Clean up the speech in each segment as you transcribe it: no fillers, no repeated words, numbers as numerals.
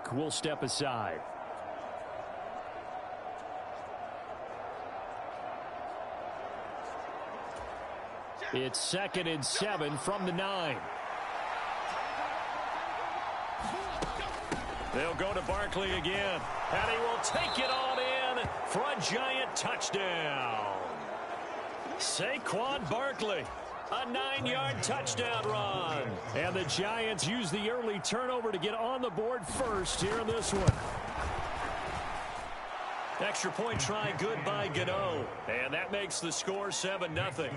clock will step aside. It's 2nd and 7 from the 9. They'll go to Barkley again, and he will take it on in for a giant touchdown. Saquon Barkley, a 9-yard touchdown run. And the Giants use the early turnover to get on the board first here in this one. Extra point try good by Gavani. And that makes the score 7-0.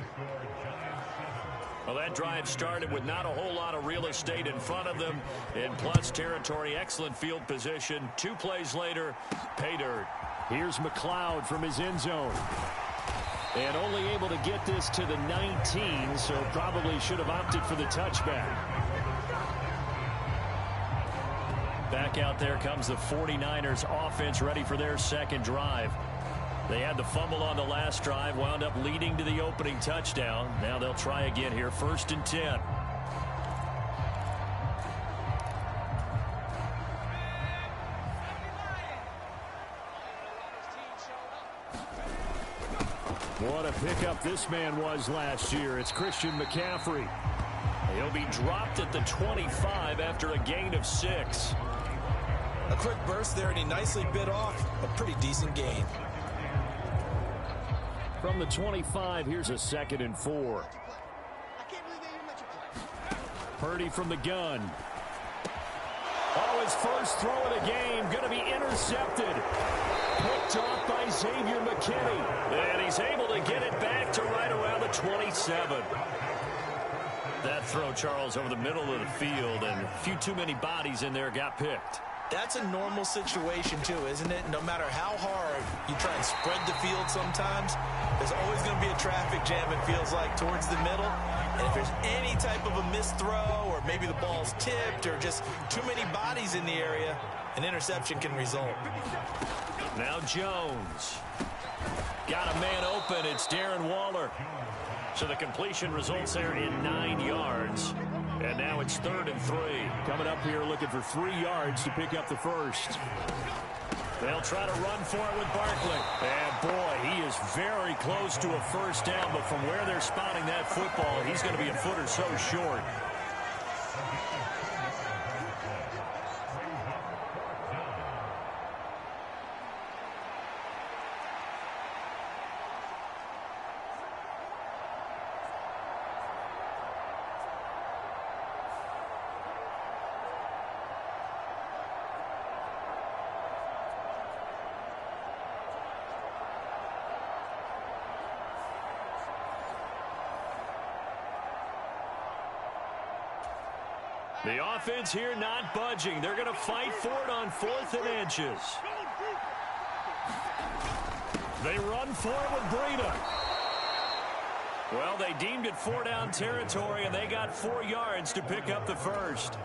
Well, that drive started with not a whole lot of real estate in front of them. In plus territory, excellent field position. 2 plays later, pay dirt. Here's McLeod from his end zone. And only able to get this to the 19, so probably should have opted for the touchback. Back out there comes the 49ers offense ready for their second drive. They had the fumble on the last drive, wound up leading to the opening touchdown. Now they'll try again here, 1st and 10. What a pickup this man was last year. It's Christian McCaffrey. He'll be dropped at the 25 after a gain of 6. A quick burst there, and he nicely bit off a pretty decent gain. From the 25, here's a 2nd and 4. Purdy from the gun. Oh, his first throw of the game going to be intercepted. Picked off by Xavier McKinney. And he's able to get it back to right around the 27. That throw, Charles, over the middle of the field, and a few too many bodies in there got picked. That's a normal situation, too, isn't it? No matter how hard you try and spread the field sometimes, there's always going to be a traffic jam, it feels like, towards the middle. And if there's any type of a missed throw, or maybe the ball's tipped, or just too many bodies in the area, an interception can result. Now Jones. Got a man open. It's Darren Waller. So the completion results there in 9 yards. And now it's 3rd and 3. Coming up here looking for 3 yards to pick up the first. They'll try to run for it with Barkley. And boy, he is very close to a first down. But from where they're spotting that football, he's going to be a foot or so short. The offense here not budging. They're going to fight for it on 4th and inches. They run for it with Breida. Well, they deemed it 4-down territory, and they got 4 yards to pick up the first.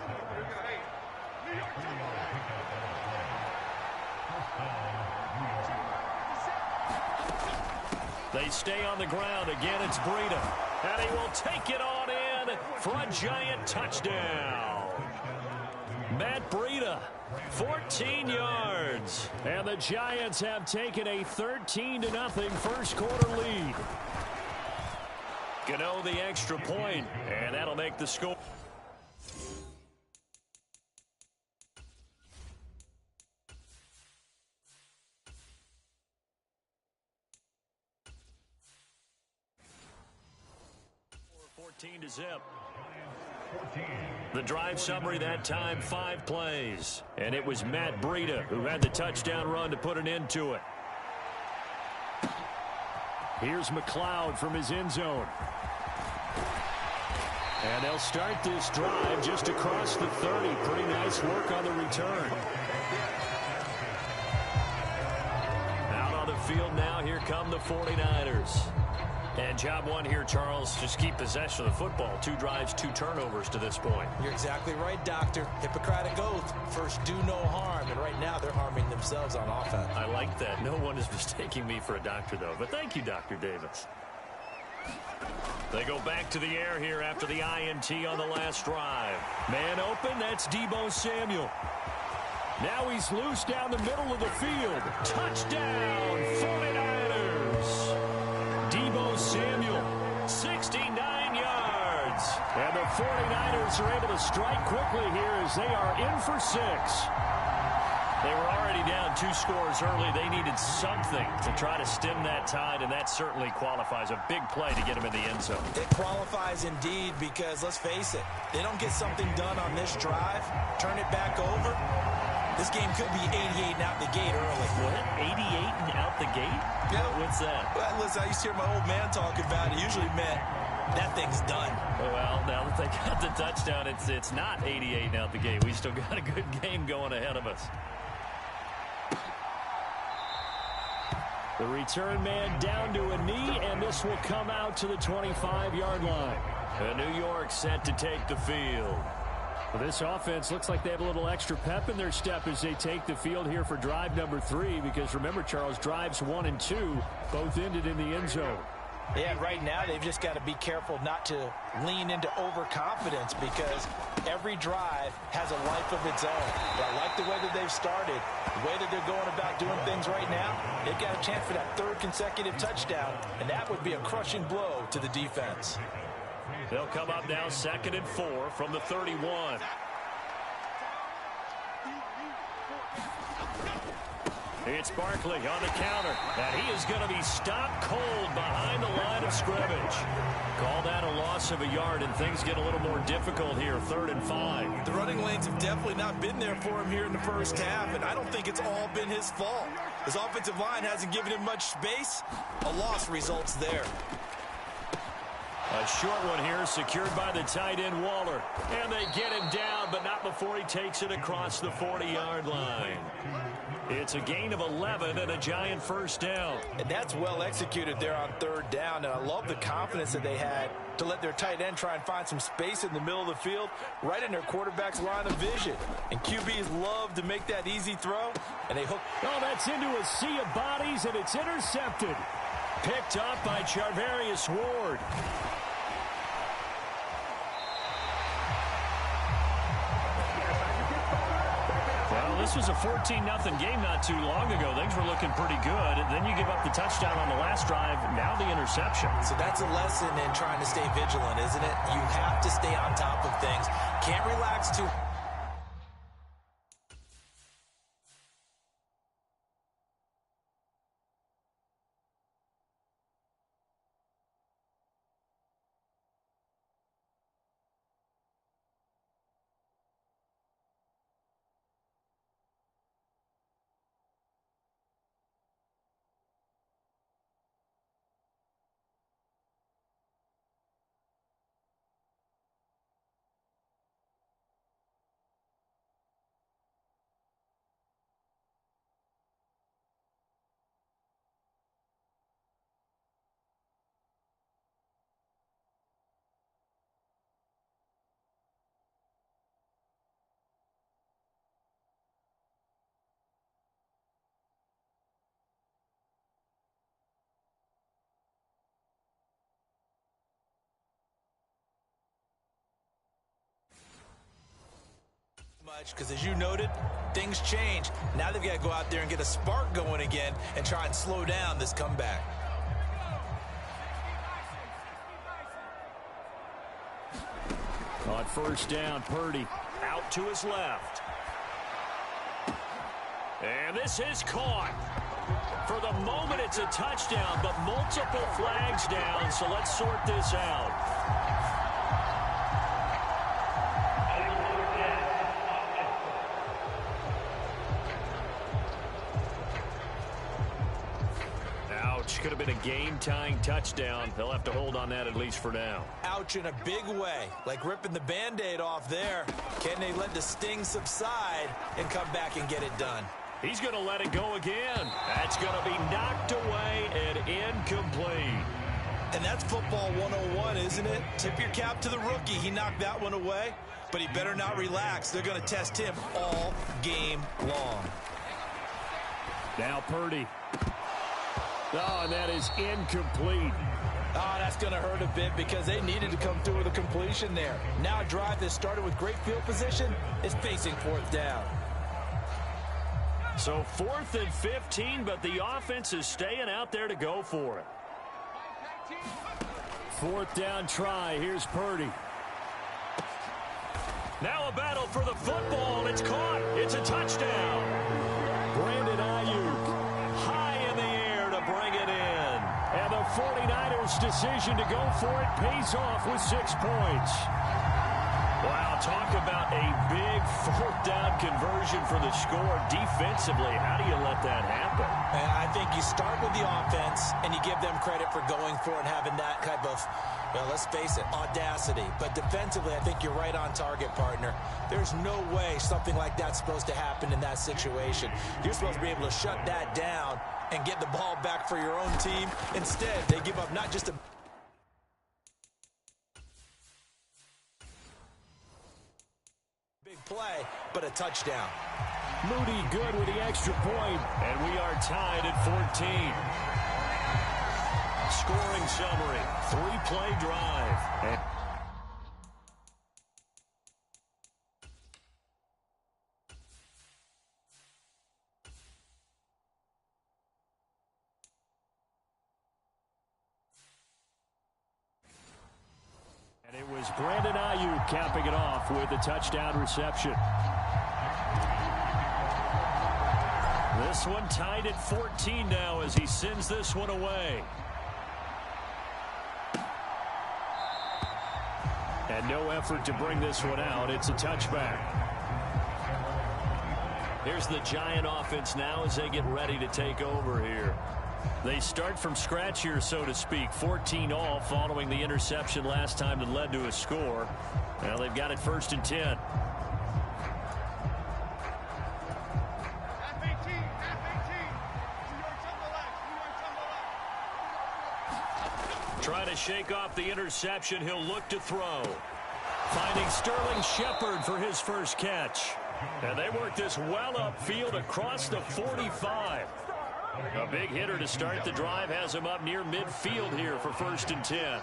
They stay on the ground. Again, it's Breida. And he will take it on in for a giant touchdown. Matt Breida, 14 yards. And the Giants have taken a 13-0 first quarter lead. Gano the extra point, and that'll make the score. To zip. The drive summary that time, 5 plays. And it was Matt Breida who had the touchdown run to put an end to it. Here's McLeod from his end zone. And they'll start this drive just across the 30. Pretty nice work on the return. Out on the field now, here come the 49ers. And job one here, Charles, just keep possession of the football. 2 drives, 2 turnovers to this point. You're exactly right, Doctor. Hippocratic oath. First, do no harm. And right now, they're harming themselves on offense. I like that. No one is mistaking me for a doctor, though. But thank you, Dr. Davis. They go back to the air here after the INT on the last drive. Man open, that's Deebo Samuel. Now he's loose down the middle of the field. Touchdown, 49ers. Deebo Samuel, 69 yards. And the 49ers are able to strike quickly here as they are in for 6. They were already down 2 scores early. They needed something to try to stem that tide, and that certainly qualifies. A big play to get them in the end zone. It qualifies indeed because, let's face it, they don't get something done on this drive, turn it back over, this game could be 88 and out the gate early. What? 88 and out the gate? Yeah. What's that? Well, listen, I used to hear my old man talk about it. Usually meant that thing's done. Well, now that they got the touchdown, it's not 88 and out the gate. We still got a good game going ahead of us. The return man down to a knee, and this will come out to the 25-yard line. And New York set to take the field. Well, this offense looks like they have a little extra pep in their step as they take the field here for drive number 3, because remember, Charles, drives 1 and 2 both ended in the end zone. Yeah, right now they've just got to be careful not to lean into overconfidence because every drive has a life of its own. But I like the way that they've started, the way that they're going about doing things right now. They've got a chance for that 3rd consecutive touchdown, and that would be a crushing blow to the defense. They'll come up now 2nd and 4 from the 31. It's Barkley on the counter, and he is going to be stopped cold behind the line of scrimmage. Call that a loss of a yard, and things get a little more difficult here, 3rd and 5. The running lanes have definitely not been there for him here in the first half, and I don't think it's all been his fault. His offensive line hasn't given him much space. A loss results there. A short one here, secured by the tight end Waller. And they get him down, but not before he takes it across the 40-yard line. It's a gain of 11 and a giant first down. And that's well executed there on 3rd down. And I love the confidence that they had to let their tight end try and find some space in the middle of the field, right in their quarterback's line of vision. And QBs love to make that easy throw, and they hook. Oh, that's into a sea of bodies, and it's intercepted. Picked up by Charvarius Ward. Well, this was a 14-0 game not too long ago. Things were looking pretty good. Then you give up the touchdown on the last drive. Now the interception. So that's a lesson in trying to stay vigilant, isn't it? You have to stay on top of things. Can't relax too. Because as you noted, things change. Now they've got to go out there and get a spark going again and try and slow down this comeback. On 1st down, Purdy out to his left. And this is caught. For the moment, it's a touchdown, but multiple flags down, so let's sort this out. Could have been a game-tying touchdown. They'll have to hold on that at least for now. Ouch in a big way, like ripping the Band-Aid off there. Can they let the sting subside and come back and get it done? He's going to let it go again. That's going to be knocked away and incomplete. And that's football 101, isn't it? Tip your cap to the rookie. He knocked that one away, but he better not relax. They're going to test him all game long. Now Purdy. Oh, and that is incomplete. Oh, that's going to hurt a bit because they needed to come through with a completion there. Now a drive that started with great field position is facing 4th down. So 4th and 15, but the offense is staying out there to go for it. 4th down try. Here's Purdy. Now a battle for the football. It's caught. It's a touchdown. Brandon Ayuk high in the air to bring it in. And the 49ers' decision to go for it pays off with 6 points. Wow, talk about a big 4th down conversion for the score. Defensively, how do you let that happen? And I think you start with the offense, and you give them credit for going for it and having that type of, well, let's face it, audacity. But defensively, I think you're right on target, partner. There's no way something like that's supposed to happen in that situation. You're supposed to be able to shut that down and get the ball back for your own team. Instead, they give up not just a play, but a touchdown. Moody good with the extra point, and we are tied at 14. Scoring summary, 3-play drive. And it was Brandon Ayuk capping it off with a touchdown reception. This one tied at 14 now as he sends this one away. And no effort to bring this one out. It's a touchback. Here's the Giant offense now as they get ready to take over here. They start from scratch here, so to speak. 14-all following the interception last time that led to a score. Now they've got it 1st and 10. Trying to shake off the interception. He'll look to throw. Finding Sterling Shepard for his first catch. And they work this well upfield across the 45. A big hitter to start the drive has him up near midfield here for 1st and 10.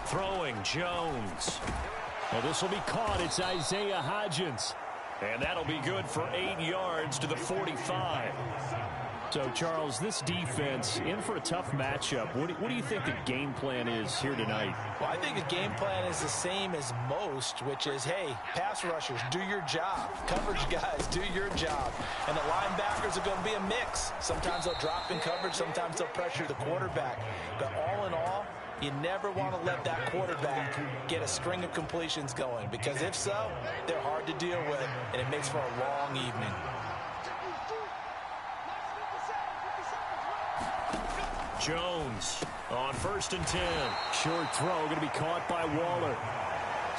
Throwing Jones. Well, this will be caught. It's Isaiah Hodgins. And that'll be good for 8 yards to the 45. So, Charles, this defense in for a tough matchup. What do you think the game plan is here tonight? Well, I think the game plan is the same as most, which is, hey, pass rushers, do your job. Coverage guys, do your job. And the linebackers are going to be a mix. Sometimes they'll drop in coverage. Sometimes they'll pressure the quarterback. But all in all, you never want to let that quarterback get a string of completions going, because if so, they're hard to deal with, and it makes for a long evening. Jones on 1st and 10. Short throw going to be caught by Waller.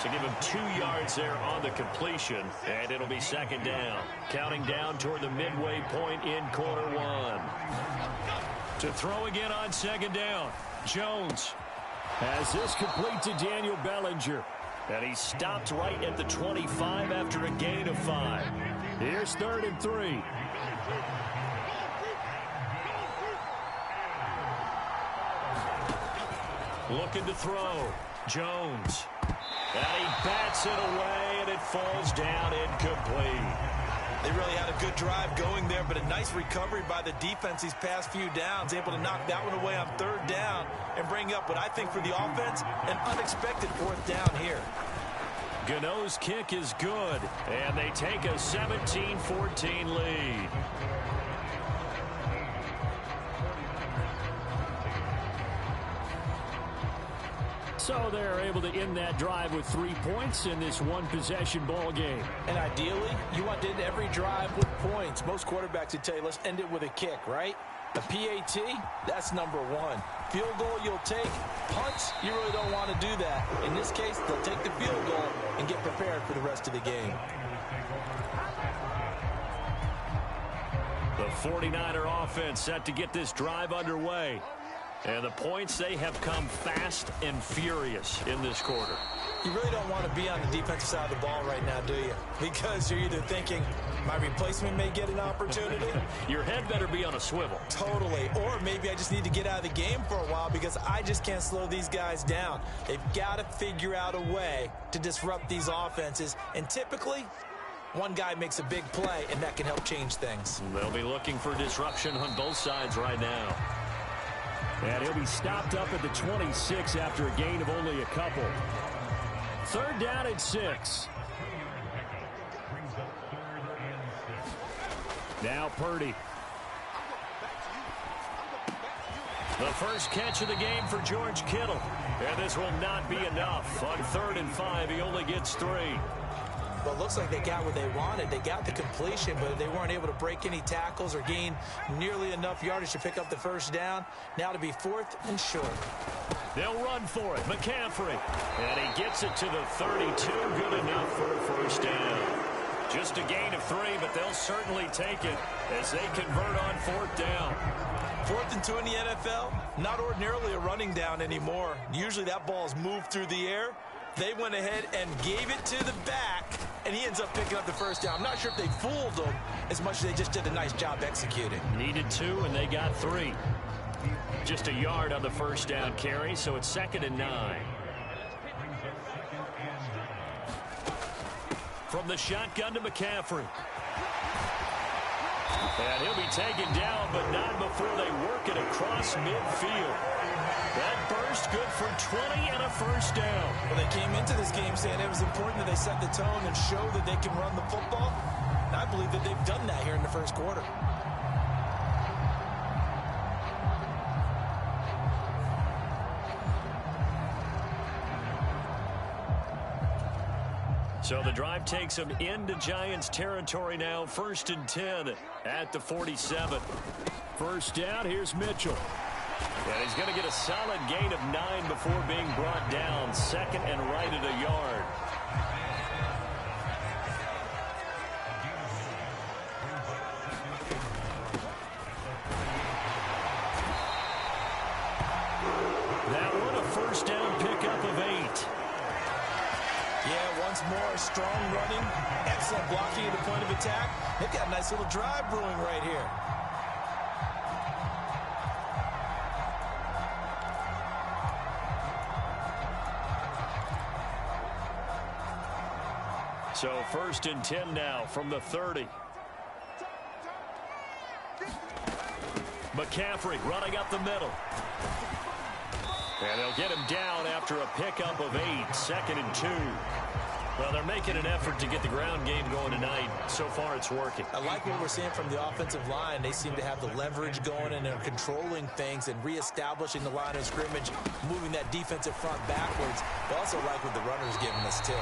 So give him 2 yards there on the completion, and it'll be 2nd down. Counting down toward the midway point in quarter 1. To throw again on 2nd down. Jones has this complete to Daniel Bellinger. And he stopped right at the 25 after a gain of 5. Here's 3rd and 3. Looking to throw. Jones. And he bats it away, and it falls down incomplete. They really had a good drive going there, but a nice recovery by the defense these past few downs, able to knock that one away on 3rd down and bring up what I think for the offense, an unexpected 4th down here. Gano's kick is good, and they take a 17-14 lead. So they're able to end that drive with 3 points in this one-possession ball game. And ideally, you want to end every drive with points. Most quarterbacks would tell you, let's end it with a kick, right? A PAT, that's number 1. Field goal you'll take. Punts, you really don't want to do that. In this case, they'll take the field goal and get prepared for the rest of the game. The 49er offense set to get this drive underway. And the points, they have come fast and furious in this quarter. You really don't want to be on the defensive side of the ball right now, do you? Because you're either thinking, my replacement may get an opportunity. Your head better be on a swivel. Totally. Or maybe I just need to get out of the game for a while because I just can't slow these guys down. They've got to figure out a way to disrupt these offenses. And typically, one guy makes a big play, and that can help change things. They'll be looking for disruption on both sides right now. And he'll be stopped up at the 26 after a gain of only a couple. Third down and 6. Now Purdy. The first catch of the game for George Kittle. And this will not be enough. On 3rd and 5, he only gets 3. Well, it looks like they got what they wanted. They got the completion, but they weren't able to break any tackles or gain nearly enough yardage to pick up the first down. Now to be 4th and short. They'll run for it. McCaffrey. And he gets it to the 32. Good enough for a first down. Just a gain of 3, but they'll certainly take it as they convert on 4th down. 4th and 2 in the NFL, not ordinarily a running down anymore. Usually that ball is moved through the air. They went ahead and gave it to the back, and he ends up picking up the first down. I'm not sure if they fooled him as much as they just did a nice job executing. Needed 2, and they got 3. Just a yard on the first down carry, so it's 2nd and 9. From the shotgun to McCaffrey. And he'll be taken down, but not before they work it across midfield. That burst good for 20 and a first down. Well, they came into this game saying it was important that they set the tone and show that they can run the football. And I believe that they've done that here in the first quarter. So the drive takes them into Giants territory now. 1st and 10 at the 47. First down, here's Mitchell. And he's going to get a solid gain of 9 before being brought down. 2nd and right at a yard. That one a first down pickup of 8. Yeah, once more, strong running, excellent blocking at the point of attack. They've got a nice little drive brewing right here. So 1st and 10 now from the 30. McCaffrey running up the middle. And they'll get him down after a pickup of 8. 2nd and 2. Well, they're making an effort to get the ground game going tonight. So far, it's working. I like what we're seeing from the offensive line. They seem to have the leverage going, and they're controlling things and reestablishing the line of scrimmage, moving that defensive front backwards. But also like what the runner's giving us, too.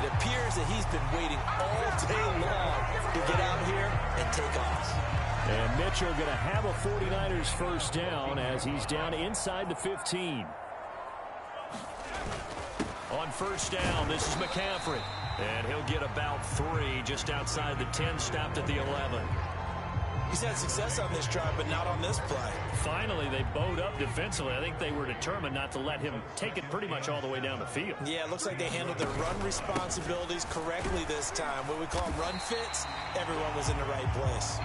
It appears that he's been waiting all day long to get out here and take off. And Mitchell going to have a 49ers first down as he's down inside the 15. On first down, this is McCaffrey. And he'll get about 3 just outside the 10, stopped at the 11. He's had success on this drive, but not on this play. Finally, they bowed up defensively. I think they were determined not to let him take it pretty much all the way down the field. Yeah, it looks like they handled their run responsibilities correctly this time. What we call run fits, everyone was in the right place.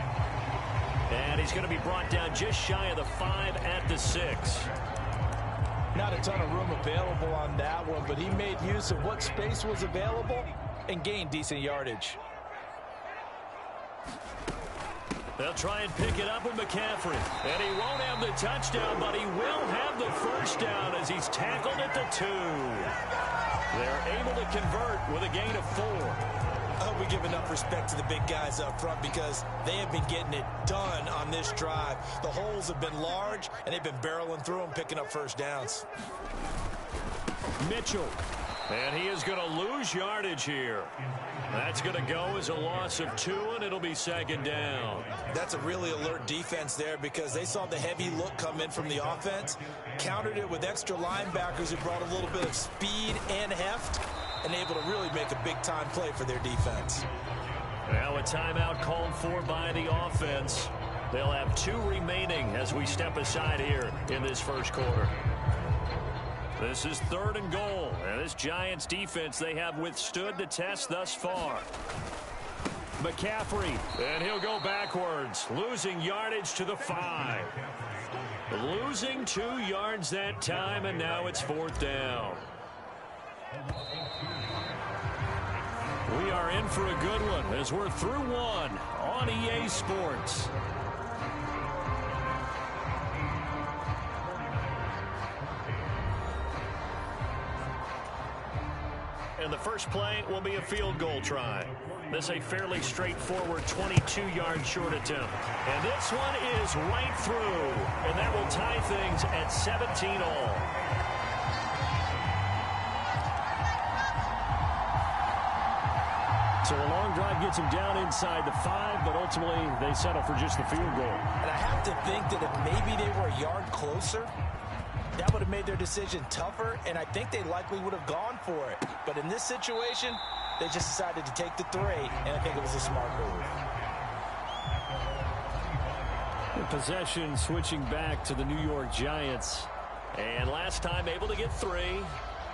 And he's going to be brought down just shy of the 5 at the 6. Not a ton of room available on that one, but he made use of what space was available and gained decent yardage. They'll try and pick it up with McCaffrey. And he won't have the touchdown, but he will have the first down as he's tackled at the 2. They're able to convert with a gain of 4. I hope we give enough respect to the big guys up front because they have been getting it done on this drive. The holes have been large, and they've been barreling through them, picking up first downs. Mitchell. And he is going to lose yardage here. That's going to go as a loss of 2, and it'll be 2nd down. That's a really alert defense there because they saw the heavy look come in from the offense, countered it with extra linebackers who brought a little bit of speed and heft, and able to really make a big-time play for their defense. Now a timeout called for by the offense. They'll have 2 remaining as we step aside here in this first quarter. This is 3rd and goal, and this Giants defense, they have withstood the test thus far. McCaffrey. And he'll go backwards, losing yardage to the 5. Losing 2 yards that time, and now it's 4th down. We are in for a good one as we're through one on EA Sports. And the first play will be a field goal try. This is a fairly straightforward 22-yard short attempt. And this one is right through. And that will tie things at 17 all. So a long drive gets them down inside the 5, but ultimately they settle for just the field goal. And I have to think that if maybe they were a yard closer, that would have made their decision tougher, and I think they likely would have gone for it. But in this situation, they just decided to take the 3, and I think it was a smart move. The possession switching back to the New York Giants. And last time able to get 3.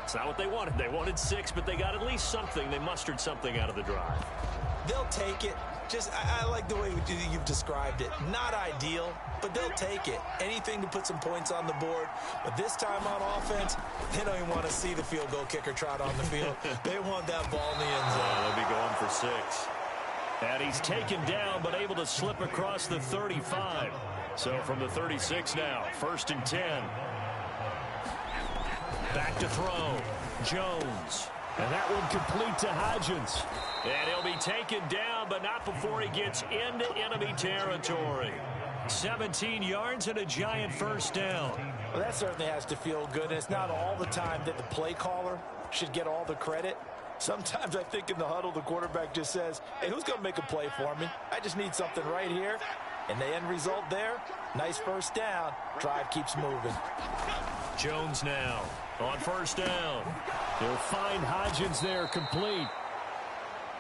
It's not what they wanted. They wanted 6, but they got at least something. They mustered something out of the drive. They'll take it. I like the way you've described it. Not ideal, but they'll take it. Anything to put some points on the board. But this time on offense, they don't even want to see the field goal kicker trot on the field. They want that ball in the end zone. They'll be going for 6. And he's taken down, but able to slip across the 35. So from the 36 now, 1st and 10. Back to throw. Jones. And that one complete to Hodgins. And he'll be taken down, but not before he gets into enemy territory. 17 yards and a Giant first down. Well, that certainly has to feel good. And it's not all the time that the play caller should get all the credit. Sometimes I think in the huddle, the quarterback just says, hey, who's going to make a play for me? I just need something right here. And the end result there, nice first down. Drive keeps moving. Jones now on first down. They'll find Hodgins there complete.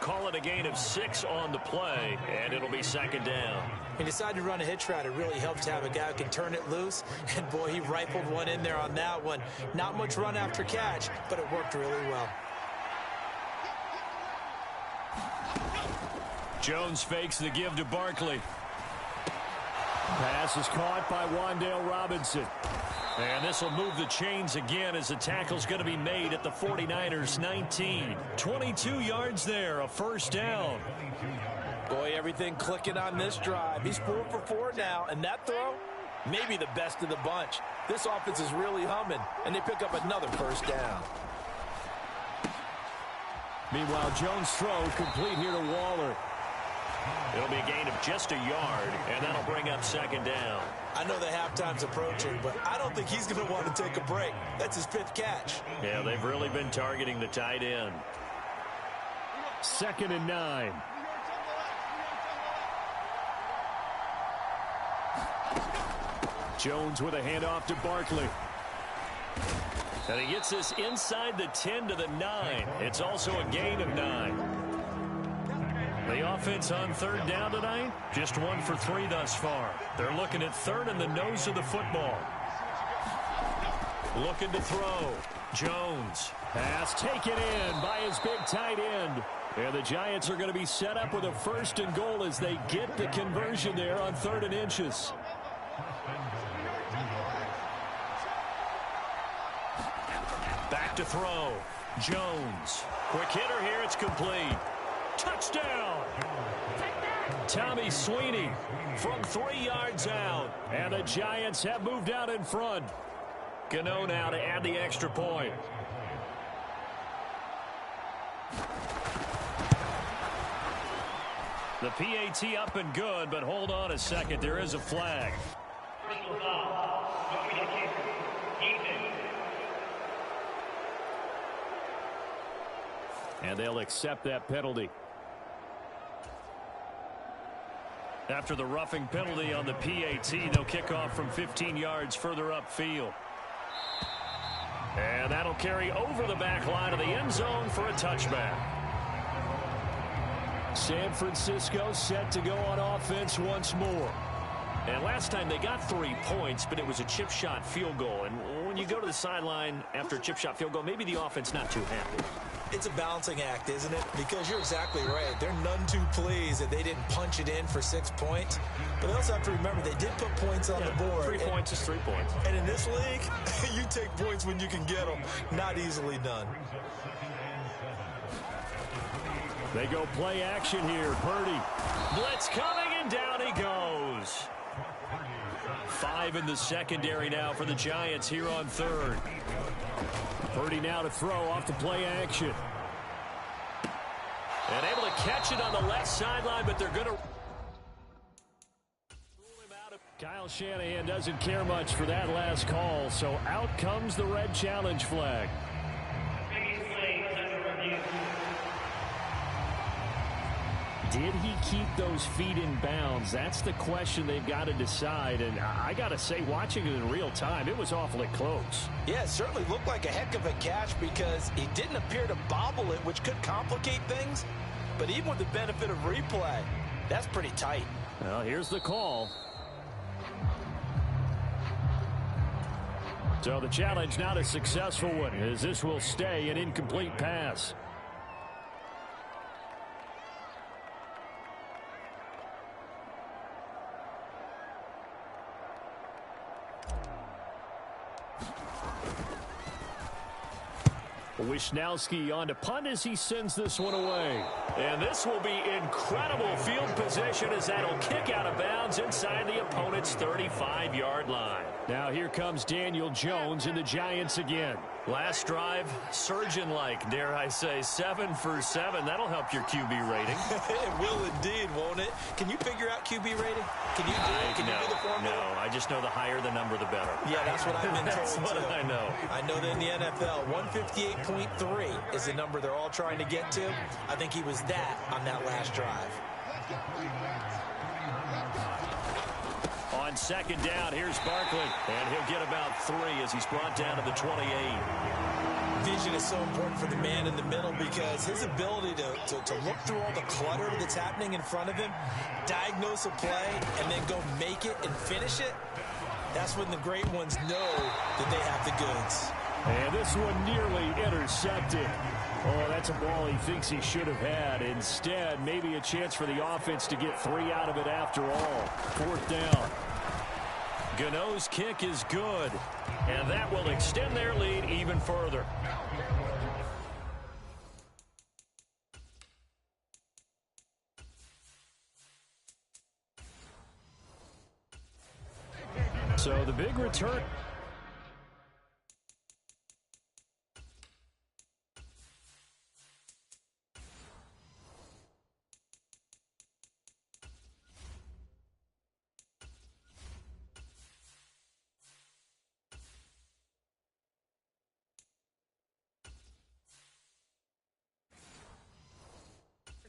Call it a gain of 6 on the play, and it'll be 2nd down. He decided to run a hitch route. It really helps to have a guy who can turn it loose. And, boy, he rifled one in there on that one. Not much run after catch, but it worked really well. Jones fakes the give to Barkley. Pass is caught by Wan'Dale Robinson. And this will move the chains again as the tackle's going to be made at the 49ers 19. 22 yards there, a first down. Boy, everything clicking on this drive. He's 4 for 4 now, and that throw, maybe the best of the bunch. This offense is really humming, and they pick up another first down. Meanwhile, Jones' throw complete here to Waller. It'll be a gain of just a yard, and that'll bring up 2nd down. I know the halftime's approaching, but I don't think he's going to want to take a break. That's his 5th catch. Yeah, they've really been targeting the tight end. 2nd and 9. Jones with a handoff to Barkley. And he gets this inside the 10 to the 9. It's also a gain of 9. The offense on 3rd down tonight, just 1 for 3 thus far. They're looking at 3rd in the nose of the football. Looking to throw. Jones. Pass taken in by his big tight end. And the Giants are going to be set up with a 1st and goal as they get the conversion there on 3rd and inches. Back to throw. Jones. Quick hitter here. It's complete. Touchdown. Tommy Sweeney from 3 yards out. And the Giants have moved out in front. Gano now to add the extra point. The PAT up and good, but hold on a second. There is a flag. And they'll accept that penalty. After the roughing penalty on the PAT, they'll kick off from 15 yards further upfield. And that'll carry over the back line of the end zone for a touchback. San Francisco set to go on offense once more. And last time they got 3 points, but it was a chip shot field goal. And when you go to the sideline after a chip shot field goal, maybe the offense not too happy. It's a balancing act, isn't it? Because you're exactly right. They're none too pleased that they didn't punch it in for 6 points. But they also have to remember they did put points on the board. 3 points is 3 points. And in this league, you take points when you can get them. Not easily done. They go play action here. Purdy. Blitz coming, and down he goes. 5 in the secondary now for the Giants here on third. Purdy now to throw off the play action. And able to catch it on the left sideline, but they're going to... Kyle Shanahan doesn't care much for that last call, so out comes the red challenge flag. Did he keep those feet in bounds? That's the question they've got to decide. And I got to say, watching it in real time, it was awfully close. Yeah, it certainly looked like a heck of a catch because he didn't appear to bobble it, which could complicate things. But even with the benefit of replay, that's pretty tight. Well, here's the call. So the challenge not a successful one, as this will stay an incomplete pass. Wishnowski on to punt as he sends this one away. And this will be incredible field position as that'll kick out of bounds inside the opponent's 35-yard line. Now here comes Daniel Jones and the Giants again. Last drive, surgeon-like, dare I say, 7 for 7. That'll help your QB rating. It will indeed, won't it? Can you figure out QB rating? Can you do it? Can you do the formula? No, I just know the higher the number, the better. Yeah, that's what I've been told, That's what too. I know. I know that in the NFL, 158.3 is the number they're all trying to get to. I think he was that on that last drive. On second down, here's Barkley, and he'll get about 3 as he's brought down to the 28. Vision is so important for the man in the middle because his ability to look through all the clutter that's happening in front of him, diagnose a play, and then go make it and finish it, that's when the great ones know that they have the goods. And this one nearly intercepted. Oh, that's a ball he thinks he should have had. Instead, maybe a chance for the offense to get 3 out of it after all. 4th down. Gano's kick is good, and that will extend their lead even further. So the big return.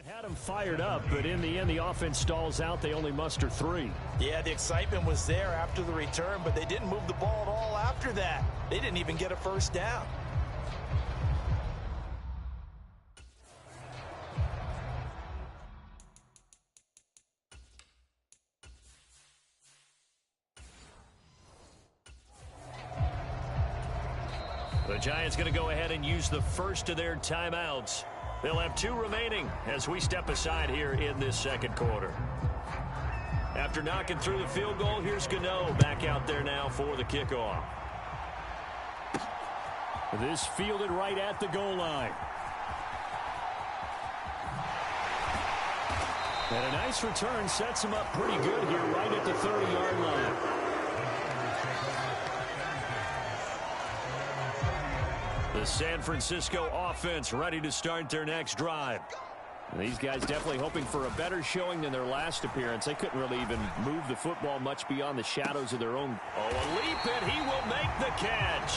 Had him fired up, but in the end, the offense stalls out. They only muster 3. Yeah, the excitement was there after the return, but they didn't move the ball at all after that. They didn't even get a first down. The Giants going to go ahead and use the first of their timeouts. They'll have 2 remaining as we step aside here in this second quarter. After knocking through the field goal, here's Gano back out there now for the kickoff. This fielded right at the goal line. And a nice return sets him up pretty good here right at the 30-yard line. The San Francisco offense ready to start their next drive. And these guys definitely hoping for a better showing than their last appearance. They couldn't really even move the football much beyond the shadows of their own. Oh, a leap, and he will make the catch.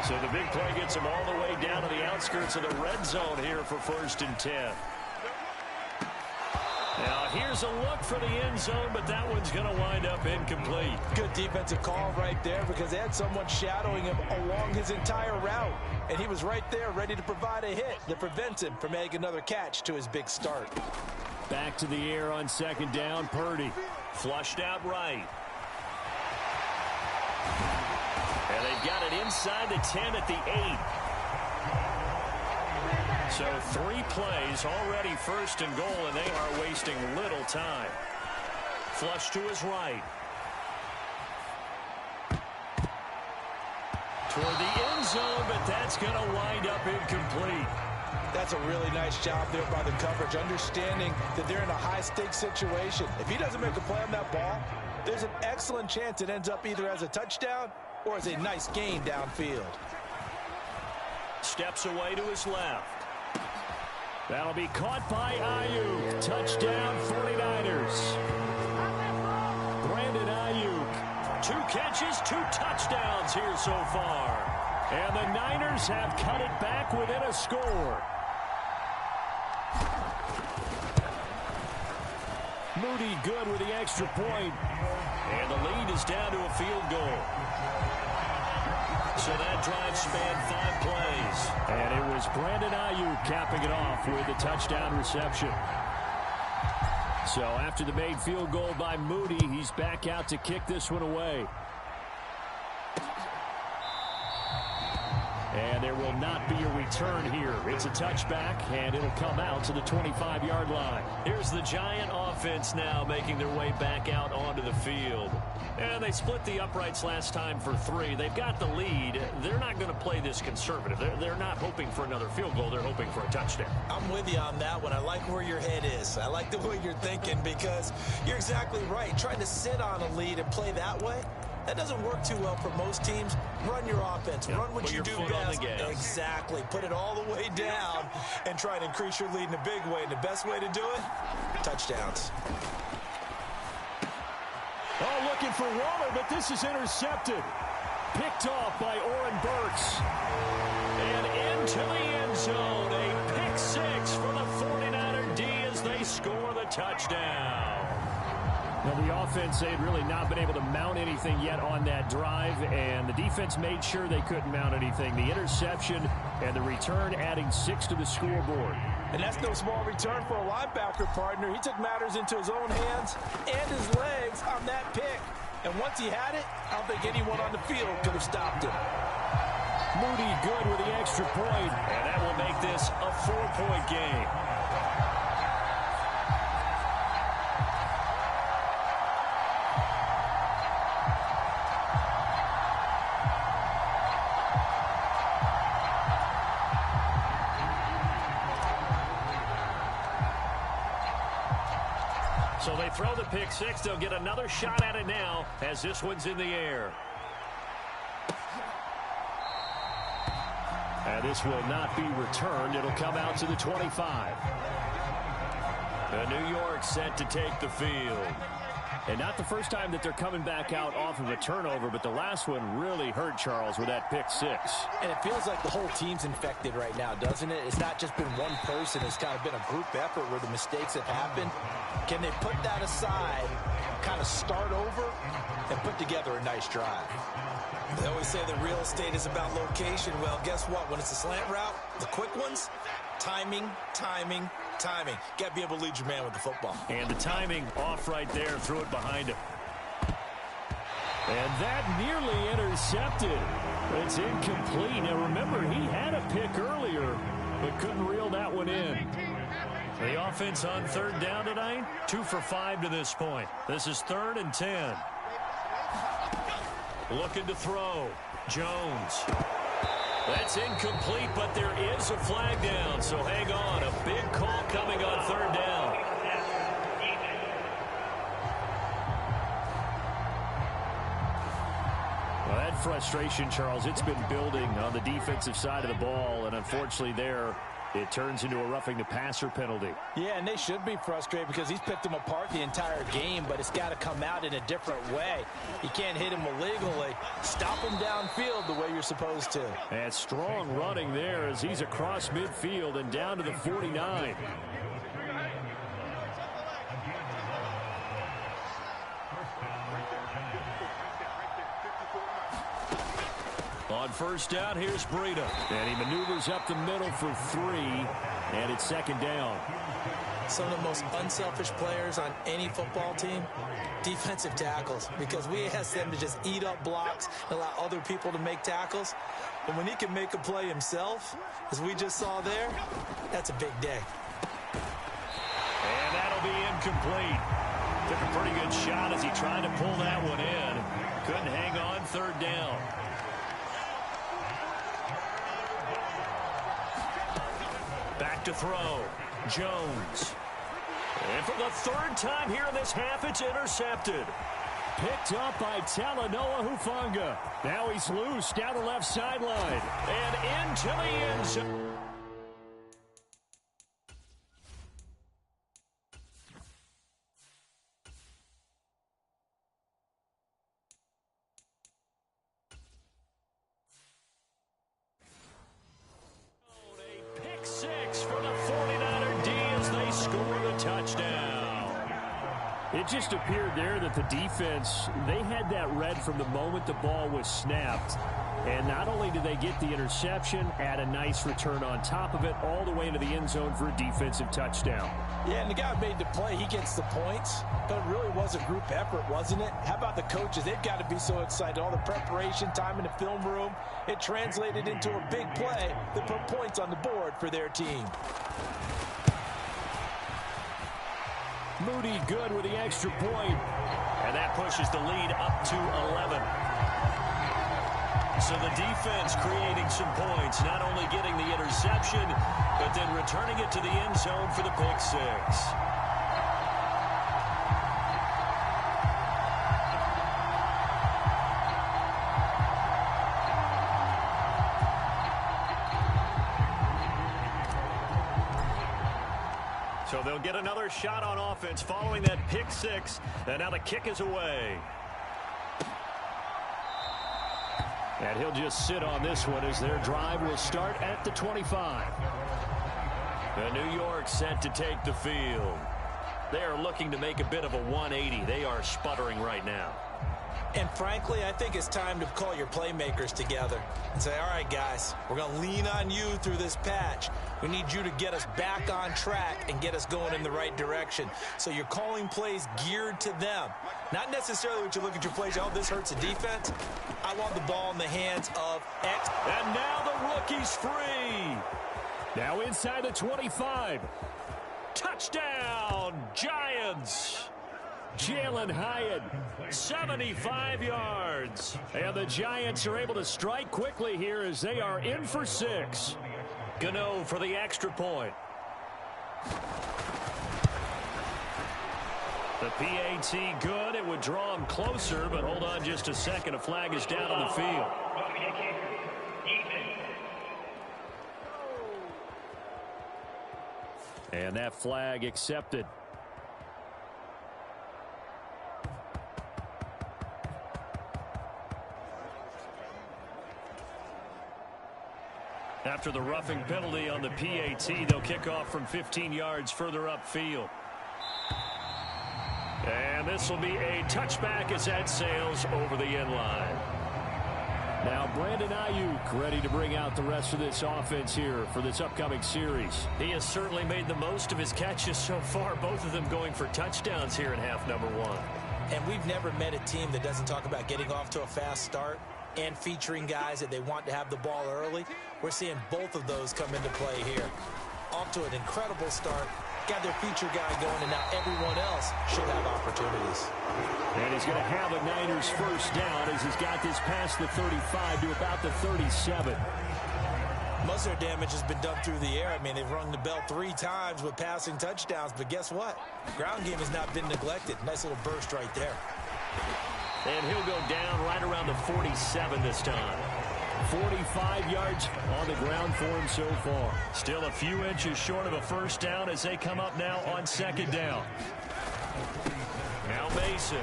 So the big play gets him all the way down to the outskirts of the red zone here for 1st and 10. Now here's a look for the end zone, but that one's going to wind up incomplete. Good defensive call right there because they had someone shadowing him along his entire route. And he was right there ready to provide a hit that prevents him from making another catch to his big start. Back to the air on second down, Purdy. Flushed out right. And they've got it inside the 10 at the 8. So 3 plays, already 1st and goal, and they are wasting little time. Flush to his right. Toward the end zone, but that's going to wind up incomplete. That's a really nice job there by the coverage, understanding that they're in a high-stakes situation. If he doesn't make a play on that ball, there's an excellent chance it ends up either as a touchdown or as a nice gain downfield. Steps away to his left. That'll be caught by Ayuk. Touchdown, 49ers. Brandon Ayuk. 2 catches, 2 touchdowns here so far. And the Niners have cut it back within a score. Moody good with the extra point. And the lead is down to a field goal. So that drive spanned 5 plays. And it was Brandon Ayuk capping it off with a touchdown reception. So after the made field goal by Moody, he's back out to kick this one away. And there will not be a return here. It's a touchback, and it'll come out to the 25-yard line. Here's the Giant offense now making their way back out onto the field. And they split the uprights last time for 3. They've got the lead. They're not going to play this conservative. They're not hoping for another field goal. They're hoping for a touchdown. I'm with you on that one. I like where your head is. I like the way you're thinking because you're exactly right. Trying to sit on a lead and play that way, that doesn't work too well for most teams. Run your offense. Run what you do best. Exactly. Put it all the way down and try to increase your lead in a big way. And the best way to do it, touchdowns. Oh, looking for Waller, but this is intercepted. Picked off by Oren Burks. And into the end zone. A pick 6 for the 49er D as they score the touchdown. Now, the offense, they had really not been able to mount anything yet on that drive, and the defense made sure they couldn't mount anything. The interception and the return adding 6 to the scoreboard. And that's no small return for a linebacker partner. He took matters into his own hands and his legs on that pick. And once he had it, I don't think anyone on the field could have stopped him. Moody good with the extra point. And that will make this a 4-point game. So they throw the pick 6. They'll get another shot at it now as this one's in the air. And this will not be returned. It'll come out to the 25. The New York set to take the field. And not the first time that they're coming back out off of a turnover, but the last one really hurt Charles with that pick 6. And it feels like the whole team's infected right now, doesn't it? It's not just been one person. It's kind of been a group effort where the mistakes have happened. Can they put that aside, kind of start over, and put together a nice drive? They always say that real estate is about location. Well, guess what? When it's a slant route, the quick ones, timing, timing, timing. Got to be able to lead your man with the football. And the timing off right there. Threw it behind him. And that nearly intercepted. It's incomplete. Now, remember, he had a pick earlier, but couldn't reel that one in. The offense on 3rd down tonight, 2 for 5 to this point. This is 3rd and 10. Looking to throw. Jones. That's incomplete, but there is a flag down, so hang on. A big call coming on 3rd down. Well, that frustration, Charles, it's been building on the defensive side of the ball, and unfortunately there, it turns into a roughing the passer penalty. Yeah, and they should be frustrated because he's picked them apart the entire game, but it's got to come out in a different way. You can't hit him illegally. Stop him downfield the way you're supposed to. And strong running there as he's across midfield and down to the 49. On 1st down, here's Breida. And he maneuvers up the middle for 3, and it's 2nd down. Some of the most unselfish players on any football team, defensive tackles, because we ask them to just eat up blocks and allow other people to make tackles. And when he can make a play himself, as we just saw there, that's a big day. And that'll be incomplete. Took a pretty good shot as he tried to pull that one in. Couldn't hang on 3rd down. back to throw. Jones. And for the third time here in this half, it's intercepted. Picked up by Talanoa Hufanga. Now he's loose down the left sideline. And into the end zone. A pick six for the 49er D as they score the touchdown. It just appeared there that the defense, they had that read from the moment the ball was snapped. And not only did they get the interception, add a nice return on top of it, all the way into the end zone for a defensive touchdown. Yeah, and the guy made the play. He gets the points. But it really was a group effort, wasn't it? How about the coaches? They've got to be so excited. All the preparation, time in the film room, it translated into a big play that put points on the board for their team. Moody good with the extra point. And that pushes the lead up to 11. So the defense creating some points, not only getting the interception, but then returning it to the end zone for the pick six. So they'll get another shot on offense following that pick six. And now the kick is away. And he'll just sit on this one as their drive will start at the 25. And New York set to take the field. They are looking to make a bit of a 180. They are sputtering right now. And frankly, I think it's time to call your playmakers together and say, all right, guys, we're going to lean on you through this patch. We need you to get us back on track and get us going in the right direction. So you're calling plays geared to them. Not necessarily what you look at your plays, oh, this hurts the defense. I want the ball in the hands of X. And now the rookie's free. Now inside the 25. Touchdown, Giants. Jalen Hyatt, 75 yards. And the Giants are able to strike quickly here as they are in for 6. Gano for the extra point. The PAT good. It would draw him closer, but hold on just a second. A flag is down on the field. And that flag accepted. After the roughing penalty on the PAT, they'll kick off from 15 yards further upfield. And this will be a touchback as that sails over the end line. Now Brandon Ayuk ready to bring out the rest of this offense here for this upcoming series. He has certainly made the most of his catches so far, both of them going for touchdowns here in half number one. And we've never met a team that doesn't talk about getting off to a fast start and featuring guys that they want to have the ball early. We're seeing both of those come into play here. Off to an incredible start. Got their feature guy going, and now everyone else should have opportunities. And he's going to have a Niners first down as he's got this past the 35 to about the 37. Most of their damage has been done through the air. I mean, they've rung the bell 3 times with passing touchdowns, but guess what? Ground game has not been neglected. Nice little burst right there. And he'll go down right around the 47 this time. 45 yards on the ground for him so far. Still a few inches short of a first down as they come up now on second down. Now Mason.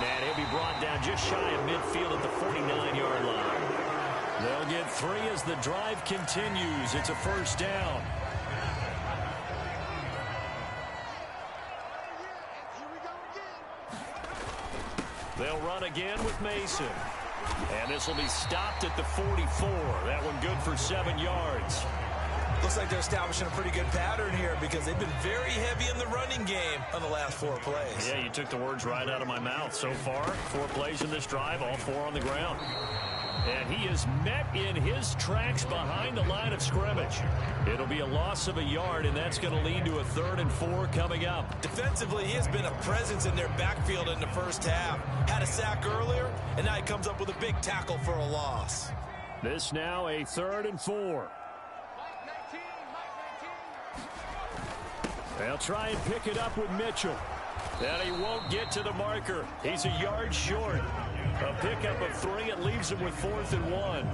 And he'll be brought down just shy of midfield at the 49-yard line. They'll get 3 as the drive continues. It's a first down. They'll run again with Mason. And this will be stopped at the 44. That one good for 7 yards. Looks like they're establishing a pretty good pattern here because they've been very heavy in the running game on the last 4 plays. Yeah, you took the words right out of my mouth. So far, 4 plays in this drive, all 4 on the ground. And he is met in his tracks behind the line of scrimmage. It'll be a loss of a yard, and that's going to lead to a 3rd and 4 coming up. Defensively, he has been a presence in their backfield in the first half. Had a sack earlier, and now he comes up with a big tackle for a loss. This now a 3rd and 4. They'll try and pick it up with Mitchell. And he won't get to the marker. He's a yard short. A pickup of 3. It leaves him with 4th and 1.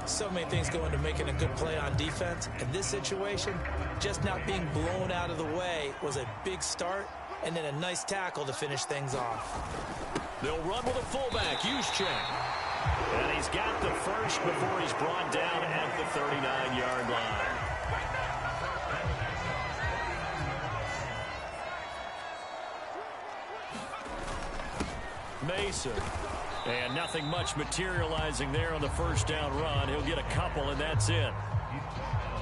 So many things go into making a good play on defense. In this situation, just not being blown out of the way was a big start, and then a nice tackle to finish things off. They'll run with a fullback, Juszczyk. And he's got the first before he's brought down at the 39-yard line. Mason. And nothing much materializing there on the first down run. He'll get a couple, and that's it.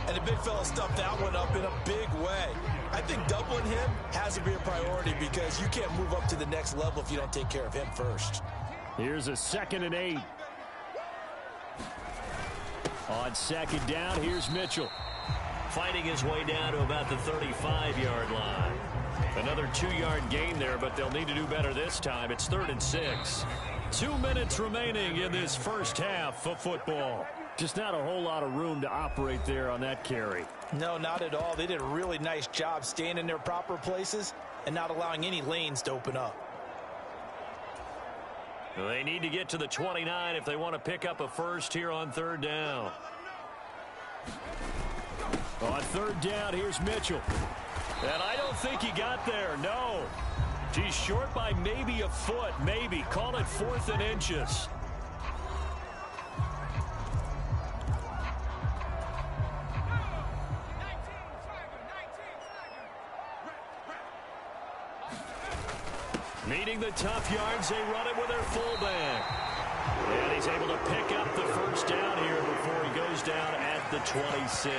And the big fella stuffed that one up in a big way. I think doubling him has to be a priority because you can't move up to the next level if you don't take care of him first. Here's a 2nd and 8. On 2nd down, here's Mitchell. Fighting his way down to about the 35-yard line. Another 2-yard gain there, but they'll need to do better this time. It's 3rd and 6. 2 minutes remaining in this first half of football. Just not a whole lot of room to operate there on that carry. No, not at all. They did a really nice job staying in their proper places and not allowing any lanes to open up. They need to get to the 29 if they want to pick up a first here on 3rd down. On 3rd down, here's Mitchell. And I don't think he got there, no. He's short by maybe a foot, maybe. Call it 4th and inches. Needing the tough yards, they run it with their fullback. And he's able to pick up the first down here before he goes down at the 26.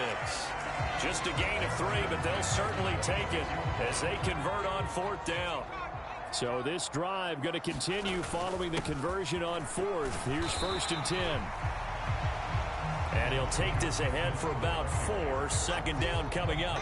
Just a gain of 3, but they'll certainly take it as they convert on 4th down. So this drive going to continue following the conversion on 4th. Here's 1st and 10. And he'll take this ahead for about 4. 2nd down coming up.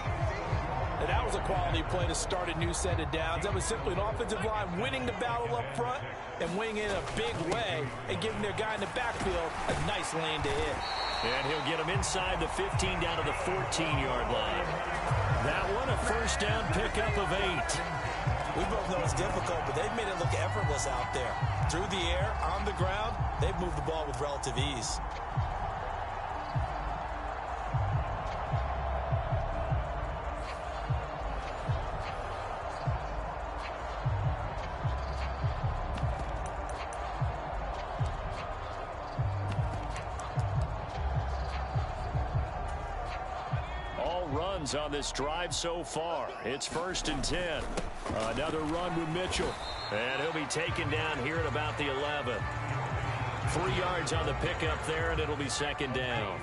And that was a quality play to start a new set of downs. That was simply an offensive line winning the battle up front and winning in a big way and giving their guy in the backfield a nice lane to hit. And he'll get him inside the 15 down to the 14-yard line. That one a first down pickup of 8. We both know it's difficult, but they've made it look effortless out there. Through the air, on the ground, they've moved the ball with relative ease. On this drive so far. It's 1st and 10. Another run with Mitchell. And he'll be taken down here at about the 11. 3 yards on the pickup there, and it'll be 2nd down.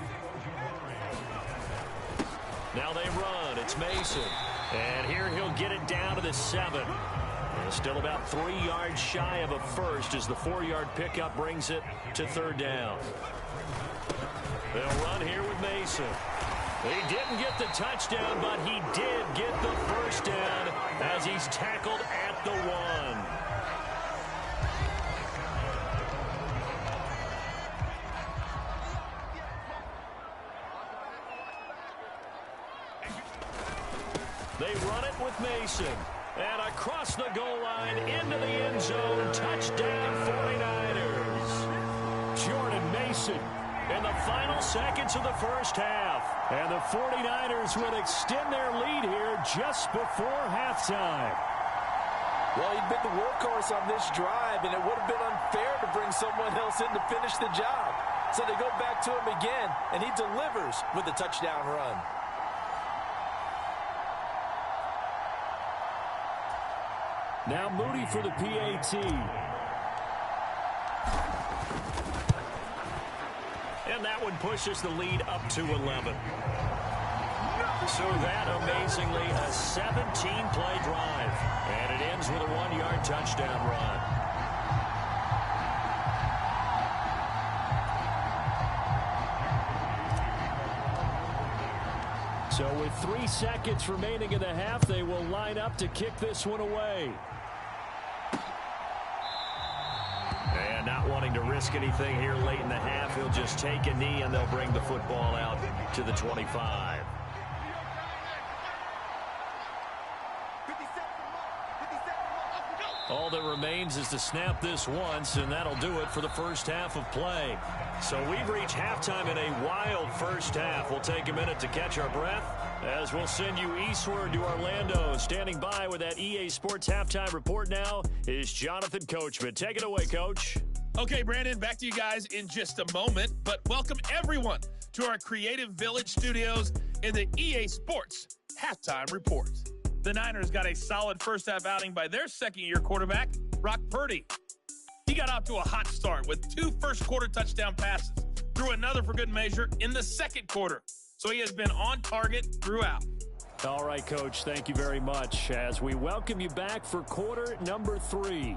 Now they run. It's Mason. And here he'll get it down to the 7. And still about 3 yards shy of a first as the 4-yard pickup brings it to 3rd down. They'll run here with Mason. He didn't get the touchdown, but he did get the first down as he's tackled at the 1. They run it with Mason. And across the goal line into the end zone. Touchdown 49ers. Jordan Mason in the final seconds of the first half. And the 49ers will extend their lead here just before halftime. Well, he'd been the workhorse on this drive, and it would have been unfair to bring someone else in to finish the job. So they go back to him again, and he delivers with a touchdown run. Now Moody for the PAT. And that one pushes the lead up to 11. So that, amazingly, a 17-play drive. And it ends with a 1-yard touchdown run. So with 3 seconds remaining in the half, they will line up to kick this one away. And not wanting to risk anything here late in the half, he'll just take a knee and they'll bring the football out to the 25. All that remains is to snap this once, and that'll do it for the first half of play. So we've reached halftime in a wild first half. We'll take a minute to catch our breath as we'll send you eastward to Orlando. Standing by with that EA Sports halftime report now is Jonathan Coachman. Take it away, Coach. Okay, Brandon, back to you guys in just a moment. But welcome everyone to our Creative Village studios in the EA Sports halftime report. The Niners got a solid first-half outing by their second-year quarterback, Brock Purdy. He got out to a hot start with 2 first-quarter touchdown passes, threw another for good measure in the second quarter. So he has been on target throughout. All right, Coach, thank you very much as we welcome you back for quarter number 3.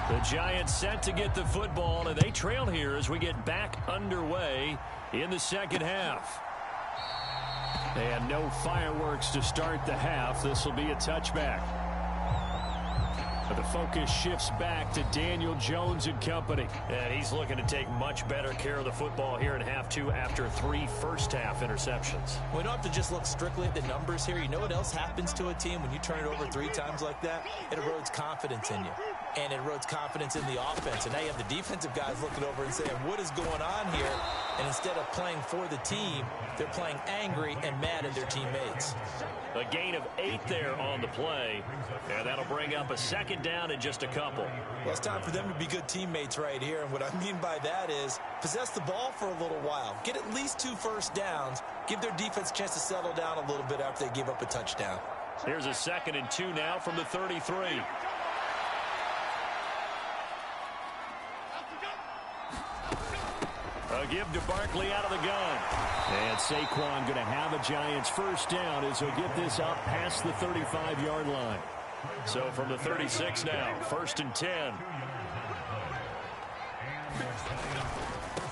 The Giants set to get the football, and they trail here as we get back underway in the second half. And no fireworks to start the half. This will be a touchback. But the focus shifts back to Daniel Jones and company. And he's looking to take much better care of the football here in half 2 after 3 first-half interceptions. We don't have to just look strictly at the numbers here. You know what else happens to a team when you turn it over 3 times like that? It erodes confidence in you. And it erodes confidence in the offense. And now you have the defensive guys looking over and saying, what is going on here? And instead of playing for the team, they're playing angry and mad at their teammates. A gain of 8 there on the play. And that'll bring up a second down in just a couple. Well, it's time for them to be good teammates right here. And what I mean by that is possess the ball for a little while. Get at least 2 first downs. Give their defense a chance to settle down a little bit after they give up a touchdown. Here's a 2nd and 2 now from the 33. A give to Barkley out of the gun. And Saquon going to have a Giants first down as he'll get this up past the 35-yard line. So from the 36 now, 1st and 10.